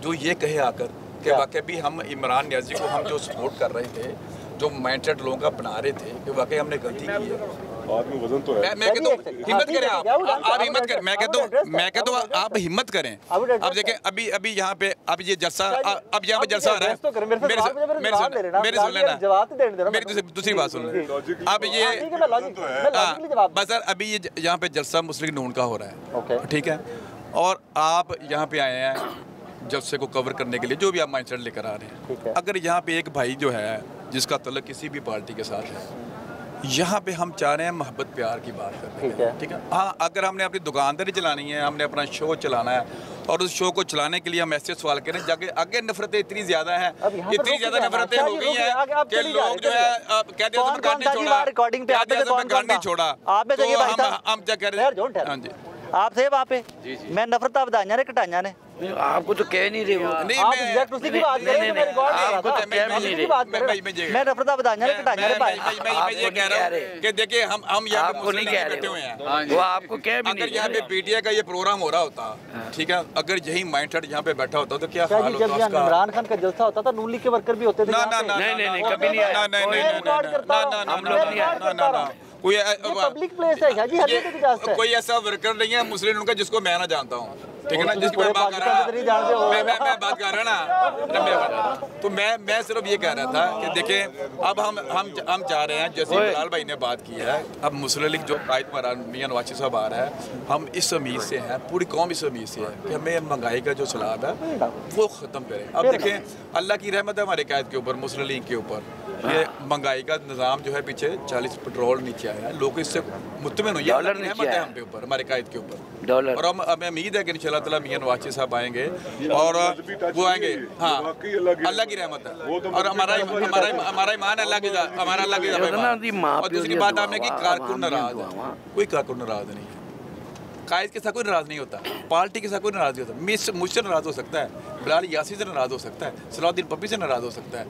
जो ये कहे आकर कि वाकई भी हम इमरान नियाज़ी को हम जो सपोर्ट कर रहे थे, जो माइंडसेट लोगों का बना रहे थे, कि वाकई हमने गलती की है। आदमी वजन तो है। मैं कहता हूँ हिम्मत करें, आप हिम्मत करें। मैं कहता हूँ आप हिम्मत करें। अब देखें अभी यहाँ पे अब ये जलसा, अब यहाँ पे जलसा आ रहा है। मेरे सुन लेना, मेरी दूसरी बात सुन लेना। अब ये बस सर, अभी ये यहाँ पे जलसा मुस्लिम नून का हो रहा है, ठीक है, और आप यहाँ पे आए हैं जलसे को कवर करने के लिए, जो भी आप माइंडसेट लेकर आ रहे हैं। अगर यहाँ पे एक भाई जो है जिसका तल्लुक किसी भी पार्टी के साथ है, यहाँ पे हम चाह रहे हैं मोहब्बत प्यार की बात करते हैं, ठीक है। हाँ, अगर हमने अपनी दुकानदारी चलानी है, हमने अपना शो चलाना है, और उस शो को चलाने के लिए हम ऐसे सवाल करें जाके आगे नफरतें इतनी ज्यादा हैं, इतनी ज्यादा नफरतें हो गई हैं कि लोग जो है कहते हैं नहीं छोड़ा। हम क्या कह रहे हैं? हाँ जी, आपसे वहाँ पे मैं नफरत बताइया ने घटाइया ने, आपको तो कह नहीं रहे वो। नहीं, आप उसी की बात कर रहे हैं, आपको तो कह नहीं रहे। मैं नफरत बताइया ने घटाइया ने भाई, मैं ये कह रहा हूं कि देखिए हम यहाँ पे मुस्लिम इकट्ठे हुए हैं, वो आपको कह भी नहीं। अगर यहाँ पे पीटीआई का ये प्रोग्राम हो रहा होता, ठीक है, अगर यही माइंडसेट यहाँ पे बैठा होता तो क्या हाल होता उसका? इमरान खान का जलसा होता था, नून लीग के वर्कर भी होते थे। नहीं कभी नहीं आया, ना कोई पब्लिक प्लेस है जी, हर जगह की इजाजत है। कोई ऐसा वर्कर नहीं है मुस्लिम उनका जिसको मैं ना जानता हूँ, ठीक है ना, जिसकी मैं बात कर रहा मैं बात कर रहा ना, तो मैं सिर्फ ये कह रहा था कि देखें अब हम चाह रहे हैं, जैसे बिलाल भाई ने बात की है, अब मुस्लिम लीग जो कायद मियां नवाज शरीफ साहब आ रहा है, हम इस उम्मीद से हैं, पूरी कौम इस उम्मीद से है कि हमें महंगाई का जो सैलाब है वो ख़त्म करें। अब देखें अल्लाह की रहमत है हमारे कायद के ऊपर, मुस्लिम लीग के ऊपर, ये महंगाई का निज़ाम जो है पीछे 40 पेट्रोल नीचे आया है, लोग इससे मुतमिन हुए, डॉलर नीचे है हम पे ऊपर, हमारे कायद के ऊपर डॉलर। और हमें उम्मीद है कि इंशाल्लाह ताला मियां नवाज शरीफ साहब आएंगे और वो आएंगे। हाँ, अल्लाह की रहमत है और हमारा ईमान अल्लाह की, हमारा अल्लाह की। और दूसरी बात आपने की कारकुन नाराज है, कोई कारकुन नाराज नहीं है, कायद के साथ कोई नाराज नहीं होता, पार्टी के साथ कोई नाराज नहीं होता। मुझसे नाराज हो सकता है, बिलाल यासी से नाराज हो सकता है, सलाउद्दीन पप्पी से नाराज हो सकता है,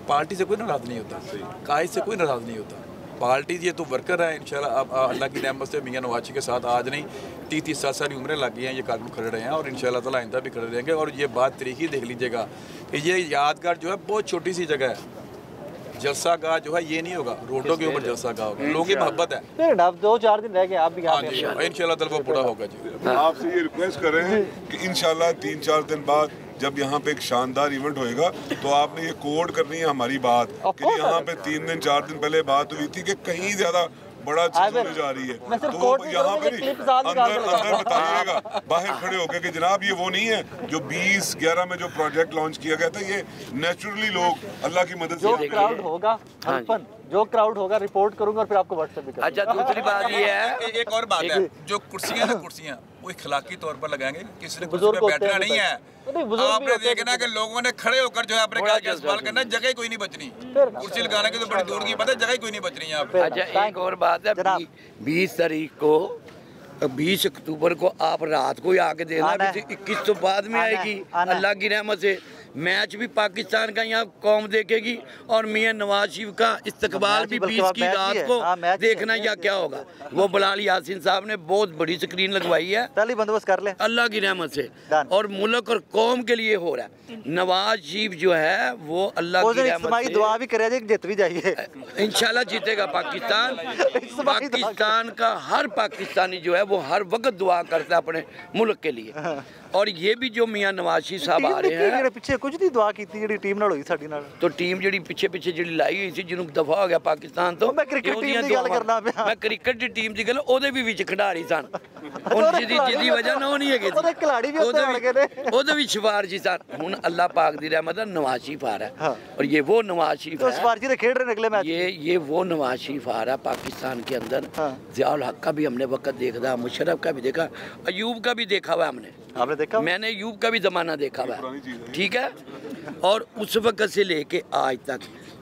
पार्टी से कोई नाराज नहीं होता, कायद से कोई नाराज नहीं होता। पार्टी ये तो वर्कर है, इंशाल्लाह अब अल्लाह की रहमत से मियां नवाज शरीफ के साथ आज नहीं 30-30 साल की उम्रें लग गई हैं, ये कारकुन खड़े रहे हैं और इंशाल्लाह ताला आइंदा भी खड़े रहेंगे। और ये बात तरीकी देख लीजिएगा कि ये यादगार जो है बहुत छोटी सी जगह है, जलसा गाह जो है ये नहीं होगा, रोडों के ऊपर जलसा गाह होगा, लोगों की मोहब्बत है। अब 2-4 दिन रह गए, आप भी हाँ जी, इंशाल्लाह ताला वो पूरा होगा जी। आपसे ये रिक्वेस्ट कर रहे हैं कि इंशाल्लाह 3-4 दिन बाद जब यहाँ पे एक शानदार इवेंट होएगा तो आपने ये कोड करनी है हमारी बात कि यहाँ पे 3 दिन 4 दिन पहले बात हुई थी कि कहीं ज्यादा बड़ा चीज होने जा रही है, तो यहाँ पे अंदर बताइएगा बाहर खड़े होकर कि जनाब ये वो नहीं है जो 2011 में जो प्रोजेक्ट लॉन्च किया गया था, ये नेचुरली लोग अल्लाह की मदद से क्राउड होगा, जो क्राउड होगा रिपोर्ट करूंगा और फिर आपको व्हाट्सएप भी करूंगा। अच्छा, दूसरी बात ये है, एक और बात है, जो कुर्सियां ना कुर्सियां वो इखलाकी तौर पर लगाएंगे, किसी ने कुर्सी पे बैठना नहीं है। आपने देखना कि लोगों ने खड़े होकर जो है अपने कार्य का इस्तेमाल करना, जगह कोई नहीं बचनी, कुर्सी लगाने की तो बड़ी दूर की बात है, जगह कोई नहीं बचनी यहाँ पे। अच्छा, एक और बात है, 20 तारीख को 20 अक्टूबर को आप रात को ही आके देना, 21 तो बाद में आएगी अल्लाह की रहमत से। मैच भी पाकिस्तान का यहाँ कौम देखेगी और मियां नवाज शरीफ का इस्तकबाल भी 20 की रात को देखना या क्या होगा। वो बिलाल यासीन साहब ने बहुत बड़ी स्क्रीन लगवाई है, पहले बंदोबस्त कर ले अल्लाह की रहमत से, और मुल्क और कौम के लिए हो रहा है। नवाज शरीफ जो है वो अल्लाह की रहमत से दुआ भी करे, जीत भी जाइए, इंशाल्लाह जीतेगा पाकिस्तान। पाकिस्तान का हर पाकिस्तानी जो है वो हर वक्त दुआ करता है अपने मुल्क के लिए। और ये भी जो मियां नवाज शरीफ साहब आ रहे हैं, पिछे कुछ नहीं दुआ की जी टीम नाल हुई साडी नाल, तो टीम जी पिछे पिछे जी लाई हुई सी जिन्होंने दफा हो गया पाकिस्तान तो मैं क्रिकेट टीम दी गल करना पिया, मैं क्रिकेट दी टीम दी गल ओदे भी विच खिडारी सन, हुन जिदी वजह ना नहीं है ओदे खिलाड़ी भी ओदे अड़ गए ने, ओदे भी शिवार जी सन। हुन अल्लाह पाक दी रहमत है नवाज शरीफ आ रहा है, और ये वो नवाज शरीफ है, शिवार जी खेल रहे अगले मैच, ये वो नवाज शरीफ आ रहा है पाकिस्तान के अंदर। ज़ियाउल हक का भी हमने वक्त देखा, मुशर्रफ का भी देखा, अयूब का भी देखा हुआ हमने, आपने देखा? मैंने अयूब का भी ज़माना देखा हुआ है, ठीक है। और उस वक्त से लेके आज तक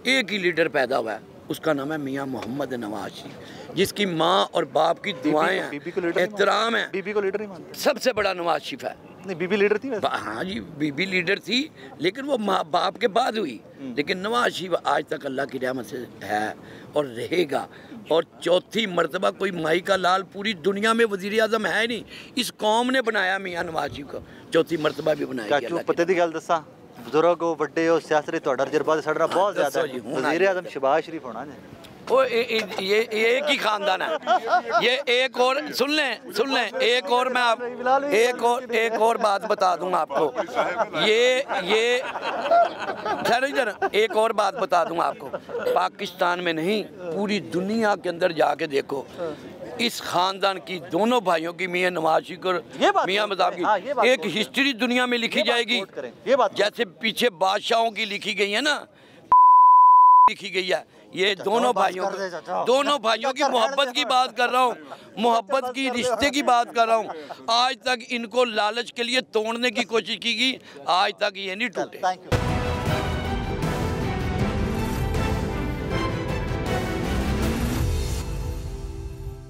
एक ही लीडर पैदा हुआ है, उसका नाम है मियां मोहम्मद नवाज शरीफ, जिसकी माँ और बाप की दुआएं हैं, एहतराम है। बीबी को लीडर नहीं मानते? सबसे बड़ा नवाज शरीफ है। नहीं, बीबी लीडर थी वैसे? हाँ जी, बीबी लीडर थी, लेकिन वो माँ बाप के बाद हुई, लेकिन नवाज शरीफ आज तक अल्लाह की रहमत से है और रहेगा। और चौथी मरतबा कोई माई का लाल पूरी दुनिया में वज़ीर आज़म है नहीं, इस कौम ने बनाया मियां नवाज शरीफ को, चौथी मरतबा भी बनाया। पते दी गल दसा, बुजुर्ग हो वड्डे हो, सियासत तुहाडा तजर्बा साडा बहुत ज़्यादा है, वज़ीर आज़म शहबाज शरीफ होना है। वो ये एक ही खानदान है। ये एक और सुन लें एक और मैं आप एक और बात बता दूंगा आपको, ये इधर एक और बात बता दूंगा आपको, पाकिस्तान में नहीं पूरी दुनिया के अंदर जाके देखो, इस खानदान की दोनों भाइयों की, मियां नवाज शरीफ और मियां मज़ाब की एक हिस्ट्री दुनिया में लिखी जाएगी। जैसे पीछे बादशाहों की लिखी गई है ना, लिखी गई है, ये दोनों भाइयों की मोहब्बत की बात कर रहा हूँ, मोहब्बत की रिश्ते की बात कर रहा हूँ। आज तक इनको लालच के लिए तोड़ने की कोशिश की गई, आज तक ये नहीं टूटे।